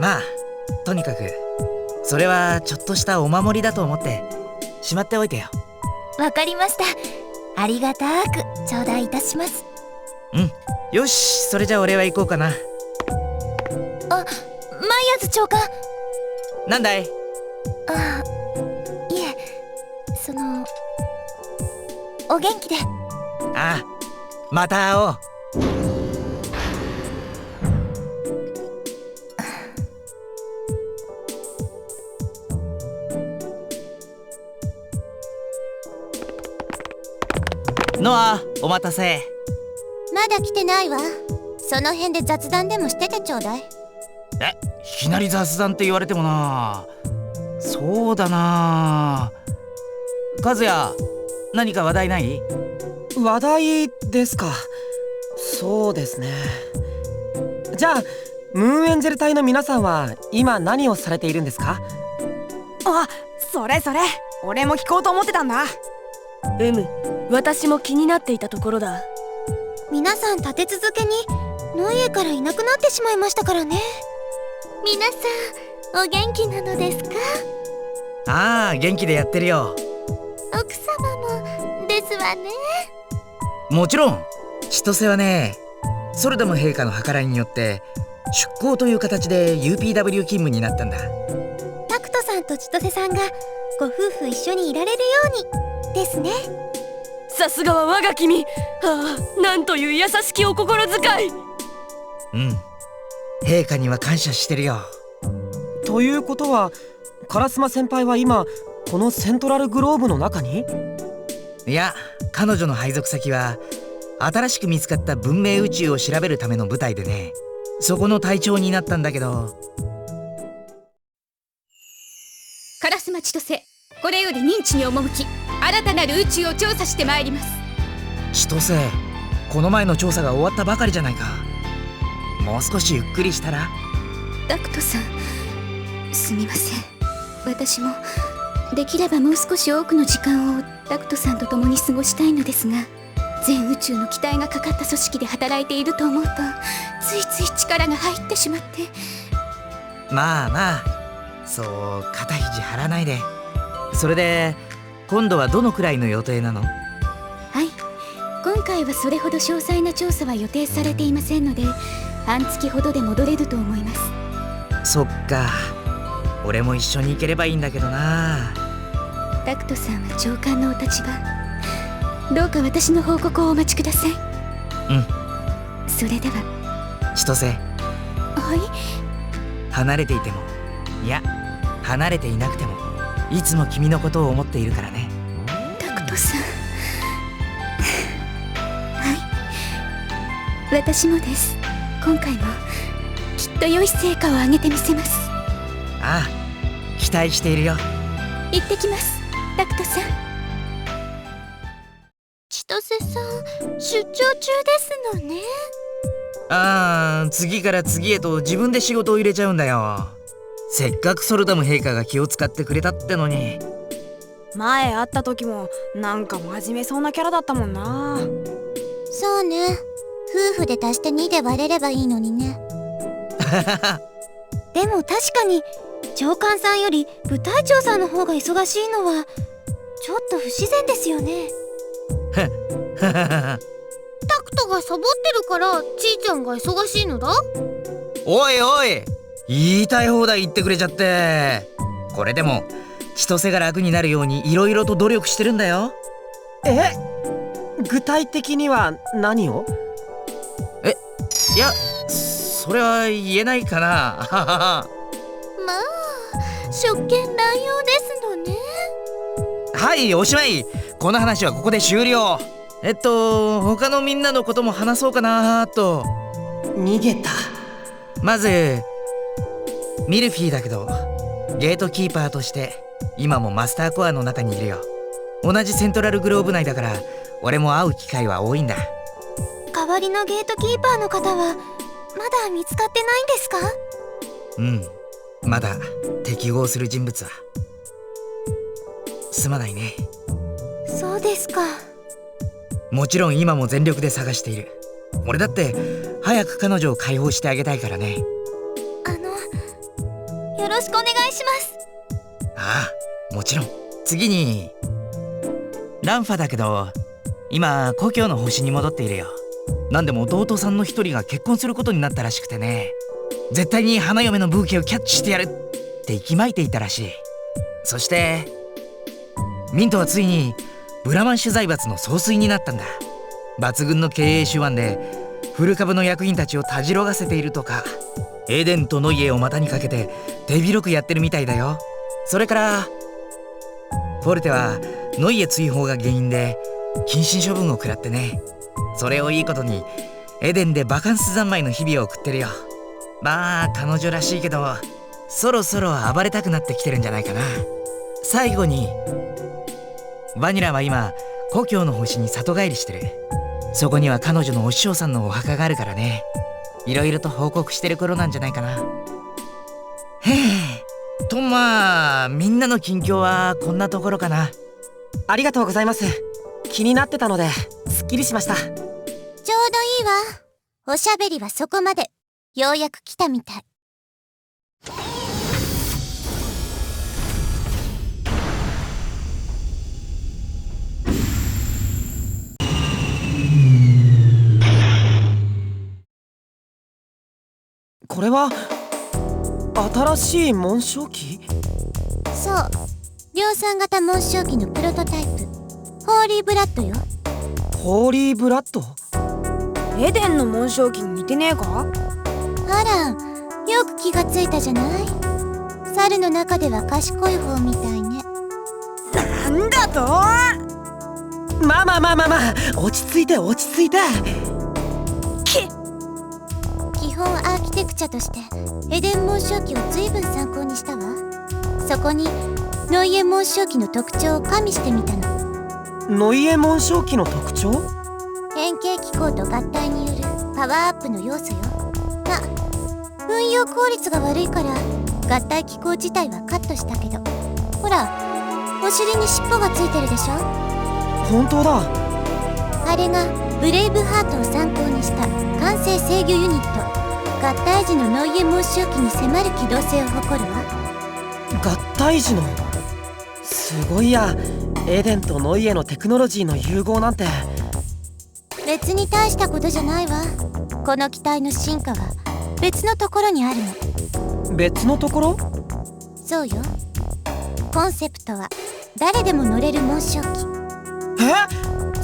Speaker 10: まあ、とにかくそれはちょっとしたお守りだと思ってしまっておいてよ。
Speaker 3: わかりました。ありがたく頂戴いたします。
Speaker 10: よし、それじゃあ俺は行こうかな。
Speaker 3: マイヤーズ長官。
Speaker 10: なんだい？
Speaker 3: いえ、お元気で。
Speaker 10: ああ、また会おう。ノア、お待たせ。
Speaker 3: まだ来てないわ。その辺で雑談でもしててちょうだい。
Speaker 10: いきなり雑談って言われてもな。そうだな。和也、何か話題ない？
Speaker 2: 話題ですか。そうですね。じゃあムーンエンジェル隊の皆さんは今何をされているんですか？
Speaker 7: それ俺も聞こうと思ってたんだ。
Speaker 1: 私も気になっていたところだ。
Speaker 3: 皆さん立て続けにノイエからいなくなってしまいましたからね。皆さんお元気なのですか？
Speaker 10: ああ、元気でやってるよ。
Speaker 3: 奥様もですわね。
Speaker 10: もちろん。千歳はね、ソルダム陛下の計らいによって出向という形で UPW 勤務になったんだ。
Speaker 3: タクトさんと千歳さんがご夫婦一緒にいられるようにですね。
Speaker 1: さすがは我が君。なんという優しきお心遣い。
Speaker 10: 陛下には感謝してるよ。
Speaker 2: ということは烏丸先輩は今このセントラルグローブの中に？
Speaker 10: いや、彼女の配属先は新しく見つかった文明宇宙を調べるための部隊でね、そこの隊長になったんだけど。
Speaker 11: 烏丸千歳、これより認知に赴き新たなる宇宙を調査してまいります。
Speaker 10: 千歳、この前の調査が終わったばかりじゃないか。もう少しゆっくりしたら？
Speaker 11: タクトさん、すみません。私もできればもう少し多くの時間をタクトさんと共に過ごしたいのですが、全宇宙の期待がかかった組織で働いていると思うとついつい力が入ってしまって。
Speaker 10: まあ、そう肩肘張らないで。それで今度はどのくらいの予定なの？
Speaker 11: はい、今回はそれほど詳細な調査は予定されていませんので、半月ほどで戻れると思います。
Speaker 10: そっか、俺も一緒に行ければいいんだけどな。
Speaker 11: タクトさんは長官のお立場、どうか私の報告をお待ちください。それでは。
Speaker 10: 千歳。
Speaker 11: はい。
Speaker 10: 離れていても、いや離れていなくてもいつも君のことを思っているからね。
Speaker 11: タクトさん。はい、私もです。今回もきっと良い成果を上げてみせます。
Speaker 10: ああ、期待しているよ。
Speaker 11: 行ってきます、タクトさん。
Speaker 3: 千歳さん、出張中ですのね。
Speaker 10: 次から次へと自分で仕事を入れちゃうんだよ。せっかくソルダム陛下が気を使ってくれたってのに。
Speaker 7: 前会った時もなんか真面目そうなキャラだったもんな。
Speaker 3: そうね、夫婦で足して2で割れればいいのにね。
Speaker 11: でも確かに長官さんより部隊長さんの方が忙しいのはちょっと不自然ですよね。
Speaker 3: タクトがサボってるからちーちゃんが忙しいのだ。
Speaker 10: おいおい、言いたい放題言ってくれちゃって。これでも千歳が楽になるようにいろいろと努力してるんだよ。
Speaker 2: 具体的には何を？
Speaker 10: いや、それは言えないかな。
Speaker 3: まあ職権乱用ですのね。
Speaker 10: はい、おしまい。この話はここで終了。他のみんなのことも話そうかなと。
Speaker 2: 逃げた。
Speaker 10: まずミルフィーだけど、ゲートキーパーとして今もマスターコアの中にいるよ。同じセントラルグローブ内だから俺も会う機会は多いんだ。
Speaker 11: 代わりのゲートキーパーの方はまだ見つかってないんですか？
Speaker 10: まだ適合する人物は。すまないね。
Speaker 11: そうですか。
Speaker 10: もちろん今も全力で探している。俺だって早く彼女を解放してあげたいからね。
Speaker 11: よろしくお願いします。
Speaker 10: ああ、もちろん。次にランファだけど今故郷の星に戻っているよ。なんでも弟さんの一人が結婚することになったらしくてね、絶対に花嫁のブーケをキャッチしてやるって息巻いていたらしい。そしてミントはついにブラマンシュ財閥の総帥になったんだ。抜群の経営手腕で古株の役員たちをたじろがせているとか、エデンとノイエを股にかけて手広くやってるみたいだよ。それからフォルテはノイエ追放が原因で謹慎処分を食らってね。それをいいことにエデンでバカンス三昧の日々を送ってるよ。まあ彼女らしいけどそろそろ暴れたくなってきてるんじゃないかな。最後にバニラは今故郷の星に里帰りしてる。そこには彼女のお師匠さんのお墓があるからね、いろいろと報告してる頃なんじゃないかな。へえ。とまあみんなの近況はこんなところかな。
Speaker 2: ありがとうございます。気になってたのですっきりしました。
Speaker 3: ちょうどいいわ。おしゃべりはそこまで。ようやく来たみたい。
Speaker 2: これは新しい紋章機？
Speaker 3: そう、量産型紋章機のプロトタイプ、ホーリーブラッドよ。
Speaker 2: ホーリーブラッド？
Speaker 7: エデンの紋章機に似てねえか？
Speaker 3: あら、よく気がついたじゃない。猿の中では賢い方みたいね。
Speaker 7: なんだと？
Speaker 2: まあ落ち着いて落ち着いて。
Speaker 3: 基本アーキテクチャとしてエデン紋章機を随分参考にしたわ。そこにノイエ紋章機の特徴を加味してみたの。
Speaker 2: ノイエ紋章機の特徴？
Speaker 3: 変形機構と合体によるパワーアップの要素よ。ま、運用効率が悪いから合体機構自体はカットしたけど、ほらお尻に尻尾がついてるでしょ。
Speaker 2: 本当だ。
Speaker 3: あれがブレイブハートを参考にした完成制御ユニット。合体時のノイエ紋章機に迫る機動性を誇るわ。
Speaker 2: 合体時の？すごいや。エデンとノイエのテクノロジーの融合なんて。
Speaker 3: 別に大したことじゃないわ。この機体の進化は別のところにあるの。
Speaker 2: 別のところ？
Speaker 3: そうよ。コンセプトは誰でも乗れる紋章機。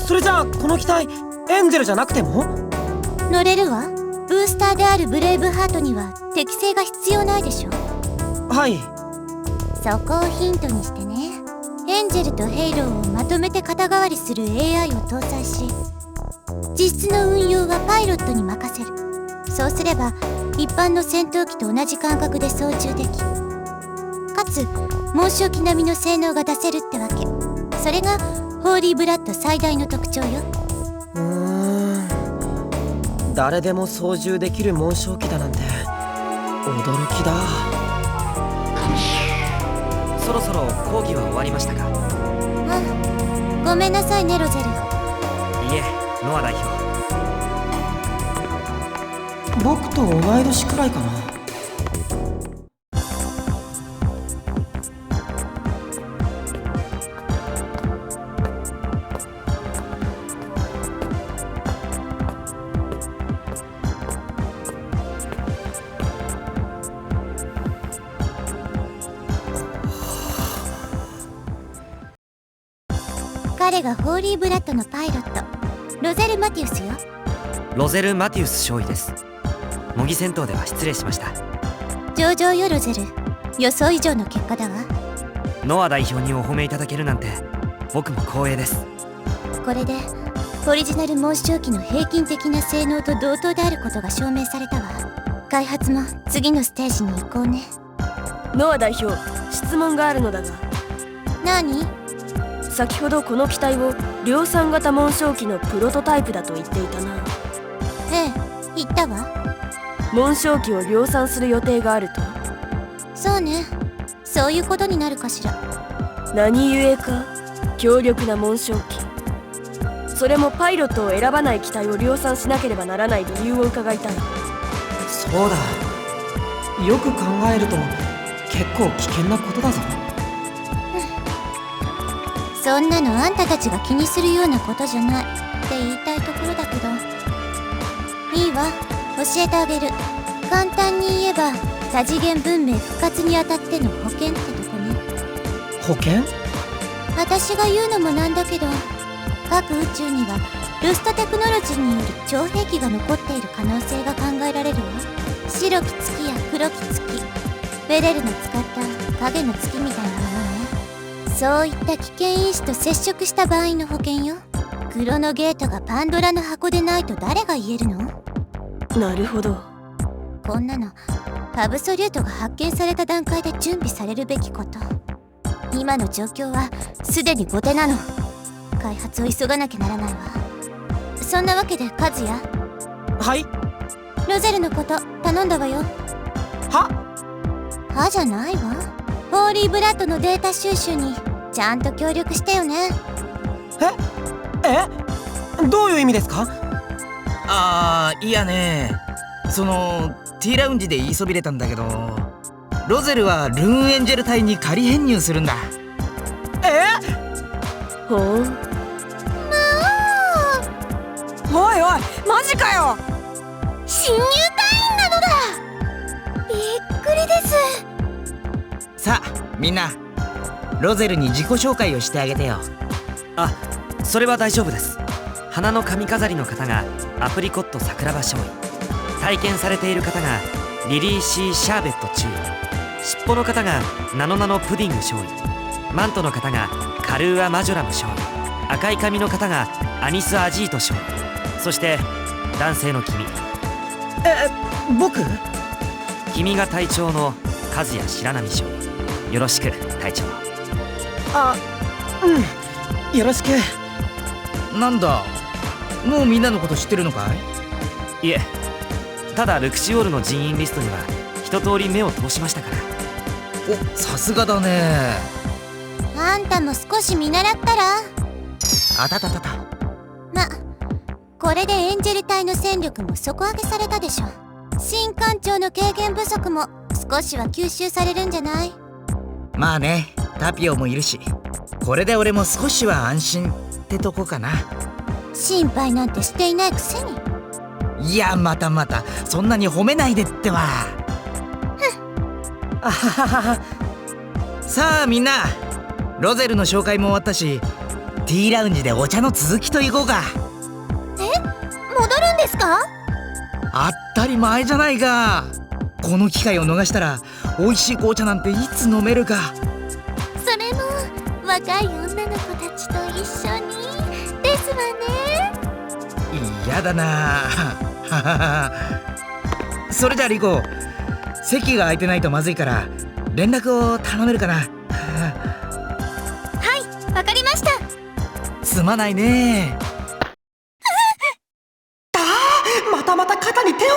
Speaker 2: それじゃあこの機体エンジェルじゃなくても
Speaker 3: 乗れるわ。ブースターであるブレイブハートには適性が必要ないでしょ。
Speaker 2: はい。
Speaker 3: そこをヒントにしてね、エンジェルとヘイローをまとめて肩代わりする AI を搭載し、実質の運用はパイロットに任せる。そうすれば一般の戦闘機と同じ感覚で操縦でき、かつ紋章機並みの性能が出せるってわけ。それがホーリーブラッド最大の特徴よ。
Speaker 2: 誰でも操縦できる紋章機だなんて驚きだ。そろそろ講義は終わりましたか？
Speaker 3: ごめんなさいねロゼル。
Speaker 2: いえ、ノア代表。僕と同い年くらいかな。
Speaker 3: 彼がホーリーブラッドのパイロットロゼル・マティウスよ。
Speaker 2: ロゼル・マティウス少尉です。模擬戦闘では失礼しました。
Speaker 3: 上々よロゼル。予想以上の結果だわ。
Speaker 2: ノア代表にお褒めいただけるなんて僕も光栄です。
Speaker 3: これでオリジナル紋章機の平均的な性能と同等であることが証明されたわ。開発も次のステージに行こうね。
Speaker 1: ノア代表、質問があるのだが。
Speaker 3: 何？
Speaker 1: 先ほどこの機体を量産型紋章機のプロトタイプだと言っていたな。
Speaker 3: ええ、言ったわ。
Speaker 1: 紋章機を量産する予定があると？
Speaker 3: そうね、そういうことになるかしら。
Speaker 1: 何故か強力な紋章機、それもパイロットを選ばない機体を量産しなければならない理由を伺いたい。
Speaker 2: そうだ、よく考えると結構危険なことだぞ。
Speaker 3: そんなのあんたたちが気にするようなことじゃないって言いたいところだけど。いいわ、教えてあげる。簡単に言えば多次元文明復活にあたっての保険ってとこね。
Speaker 2: 保険？
Speaker 3: 私が言うのもなんだけど、各宇宙にはルストテクノロジーによる超兵器が残っている可能性が考えられるわ。白き月や黒き月、ベレルの使った影の月みたいなものね。そういった危険因子と接触した場合の保険よ。クロノゲートがパンドラの箱でないと誰が言えるの？
Speaker 1: なるほど。
Speaker 3: こんなのアブソリュートが発見された段階で準備されるべきこと。今の状況はすでに後手なの。開発を急がなきゃならないわ。そんなわけでカズヤ。
Speaker 10: はい。
Speaker 3: ロゼルのこと頼んだわよ。はじゃないわ。ホーリーブラッドのデータ収集にちゃんと協力してよね。
Speaker 10: どういう意味ですか？いやね、そのTラウンジで言いそびれたんだけど、ロゼルはルーンエンジェル隊に仮編入するんだ。
Speaker 1: ほう。
Speaker 7: おいおい、マジかよ。
Speaker 3: 新入隊員なのだ。びっくりです。
Speaker 10: さあみんな、ロゼルに自己紹介をしてあげてよ。
Speaker 2: あ、それは大丈夫です。花の髪飾りの方がアプリコット桜庭少尉、体験されている方がリリーシーシャーベット中尉、尻尾の方がナノナノプディング少尉、マントの方がカルーアマジョラム少尉、赤い髪の方がアニスアジート少尉、そして男性の君。
Speaker 10: 僕？
Speaker 2: 君が隊長の和也白波少尉。よろしく隊長。
Speaker 10: よろしく。なんだ、もうみんなのこと知ってるのかい？
Speaker 2: いえ、ただルクシオールの人員リストには一通り目を通しましたから。
Speaker 10: お、さすがだね。
Speaker 3: あんたも少し見習ったら？
Speaker 10: あたたたた。
Speaker 3: ま、これでエンジェル隊の戦力も底上げされたでしょ。新艦長の軽減不足も少しは吸収されるんじゃない？
Speaker 10: まあね、タピオもいるし、これで俺も少しは安心ってとこかな。
Speaker 3: 心配なんてしていないくせに。
Speaker 10: いや、またまたそんなに褒めないでってば。あははは。さあみんな、ロゼルの紹介も終わったし、Tラウンジでお茶の続きといこうか。
Speaker 3: 戻るんですか？
Speaker 10: 当たり前じゃないか。この機会を逃したら美味しい紅茶なんていつ飲めるか。
Speaker 3: それも若い女の子たちと一緒にですわね。
Speaker 10: 嫌だな。それじゃあリコ、席が空いてないとまずいから連絡を頼めるかな。
Speaker 3: はい、わかりました。
Speaker 10: すまないね。
Speaker 2: また肩に手を。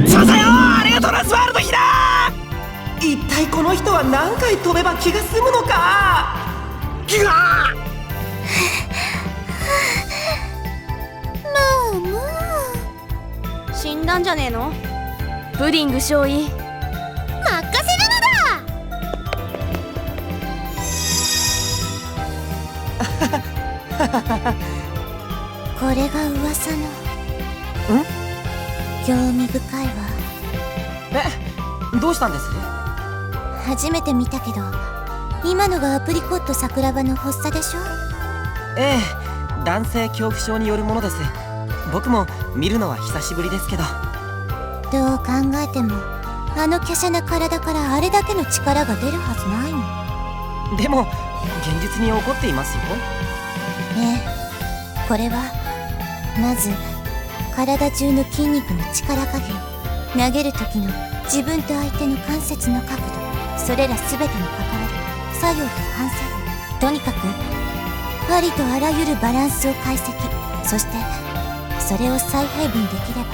Speaker 10: そうだよ、ありがとうなスワールドヒラー。
Speaker 2: 体この人は何回飛べば気が済むのか。ギガ
Speaker 3: 死んだんじゃねえの？
Speaker 1: プディング少尉、
Speaker 3: 任せるのだこれが噂の興味深いわ。
Speaker 2: どうしたんです？
Speaker 3: 初めて見たけど、今のがアプリコット桜庭の発作でしょ？
Speaker 2: ええ、男性恐怖症によるものです。僕も見るのは久しぶりですけど。
Speaker 3: どう考えてもあの華奢な体からあれだけの力が出るはずないもん。
Speaker 2: でも現実に起こっていますよ。
Speaker 3: ええ、これはまず体中の筋肉の力加減、投げる時の自分と相手の関節の角度、それら全てに関わる作用と反作用、とにかくありとあらゆるバランスを解析、そしてそれを再配分できれば、あ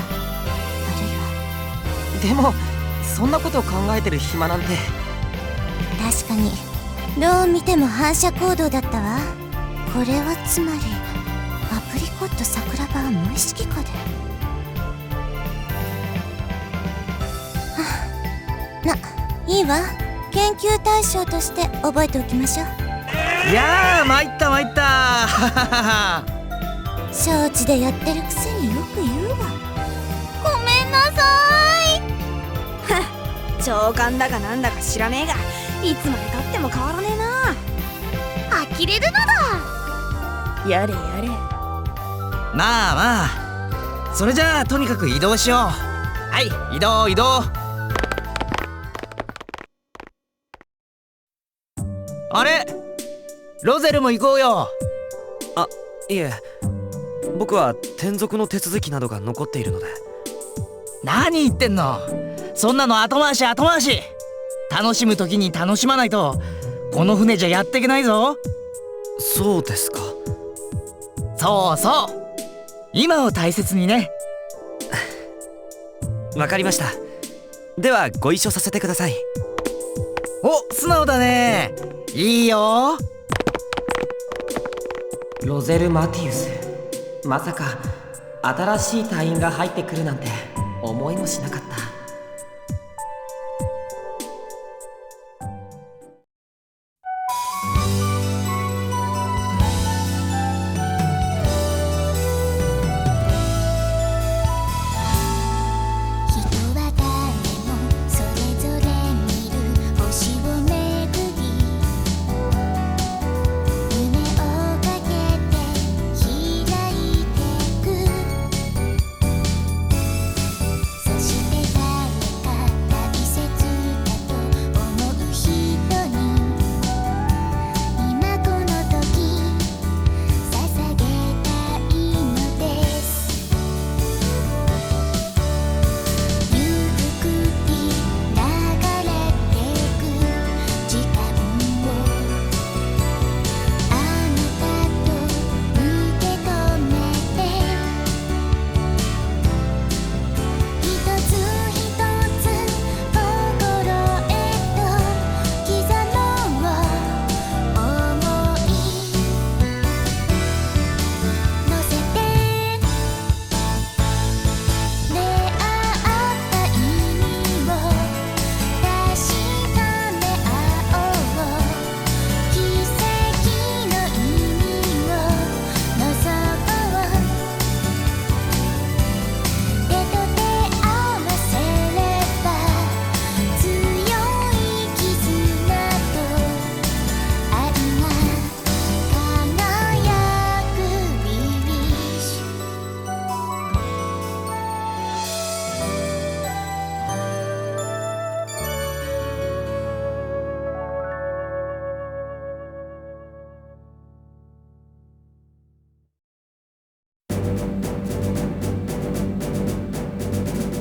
Speaker 3: るいは。
Speaker 2: でもそんなことを考えてる暇なんて。
Speaker 3: 確かにどう見ても反射行動だったわ。これはつまりアプリコット桜庭は無意識化で。いいわ、研究対象として覚えておきましょう。
Speaker 10: いやー参った参った
Speaker 3: 承知でやってるくせによく言うわ。ごめんなさ
Speaker 7: い長官だかなんだか知らねえが、いつまでたっても変わらねえな。
Speaker 3: 呆れるのだ。
Speaker 1: やれやれ。
Speaker 10: まあまあ、それじゃあとにかく移動しよう。はい、移動移動。あれ、ロゼルも行こうよ。
Speaker 2: あ、いえ、僕は転属の手続きなどが残っているので。
Speaker 10: 何言ってんの、そんなの後回し後回し。楽しむ時に楽しまないとこの船じゃやっていけないぞ。
Speaker 2: そうですか。
Speaker 10: そうそう、今を大切にね。
Speaker 2: わかりました。ではご一緒させてください。
Speaker 10: お、素直だね。いいよ。
Speaker 2: ロゼル・マティウス、まさか新しい隊員が入ってくるなんて思いもしなかった。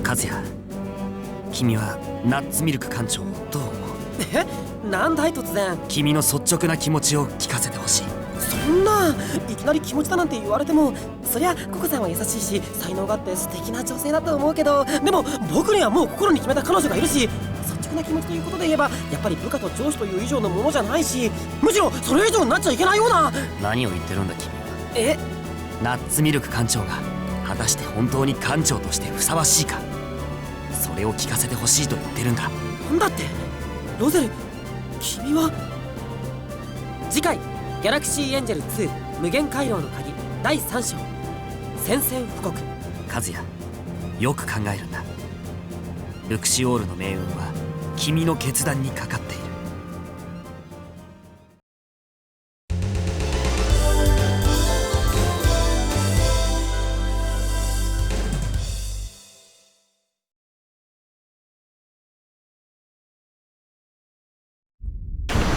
Speaker 2: 和也、君はナッツミルク艦長をどう思う？
Speaker 12: なんだい突然。
Speaker 2: 君の率直な気持ちを聞かせてほしい。
Speaker 12: そんないきなり気持ちだなんて言われても、そりゃココさんは優しいし才能があって素敵な女性だと思うけど、でも僕にはもう心に決めた彼女がいるし、率直な気持ちということで言えばやっぱり部下と上司という以上のものじゃないし、むしろそれ以上になっちゃいけないような。
Speaker 5: 何を言ってるんだ君は。
Speaker 12: え、
Speaker 5: ナッツミルク艦長が果たして本当に艦長としてふさわしいか、それを聞かせてほしいと言ってるんだ。
Speaker 12: なんだってロゼル、君は。次回ギャラクシーエンジェル2無限回廊の鍵第3章宣戦布告。
Speaker 5: 和也、よく考えるんだ。ルクシオールの命運は君の決断にかかっている。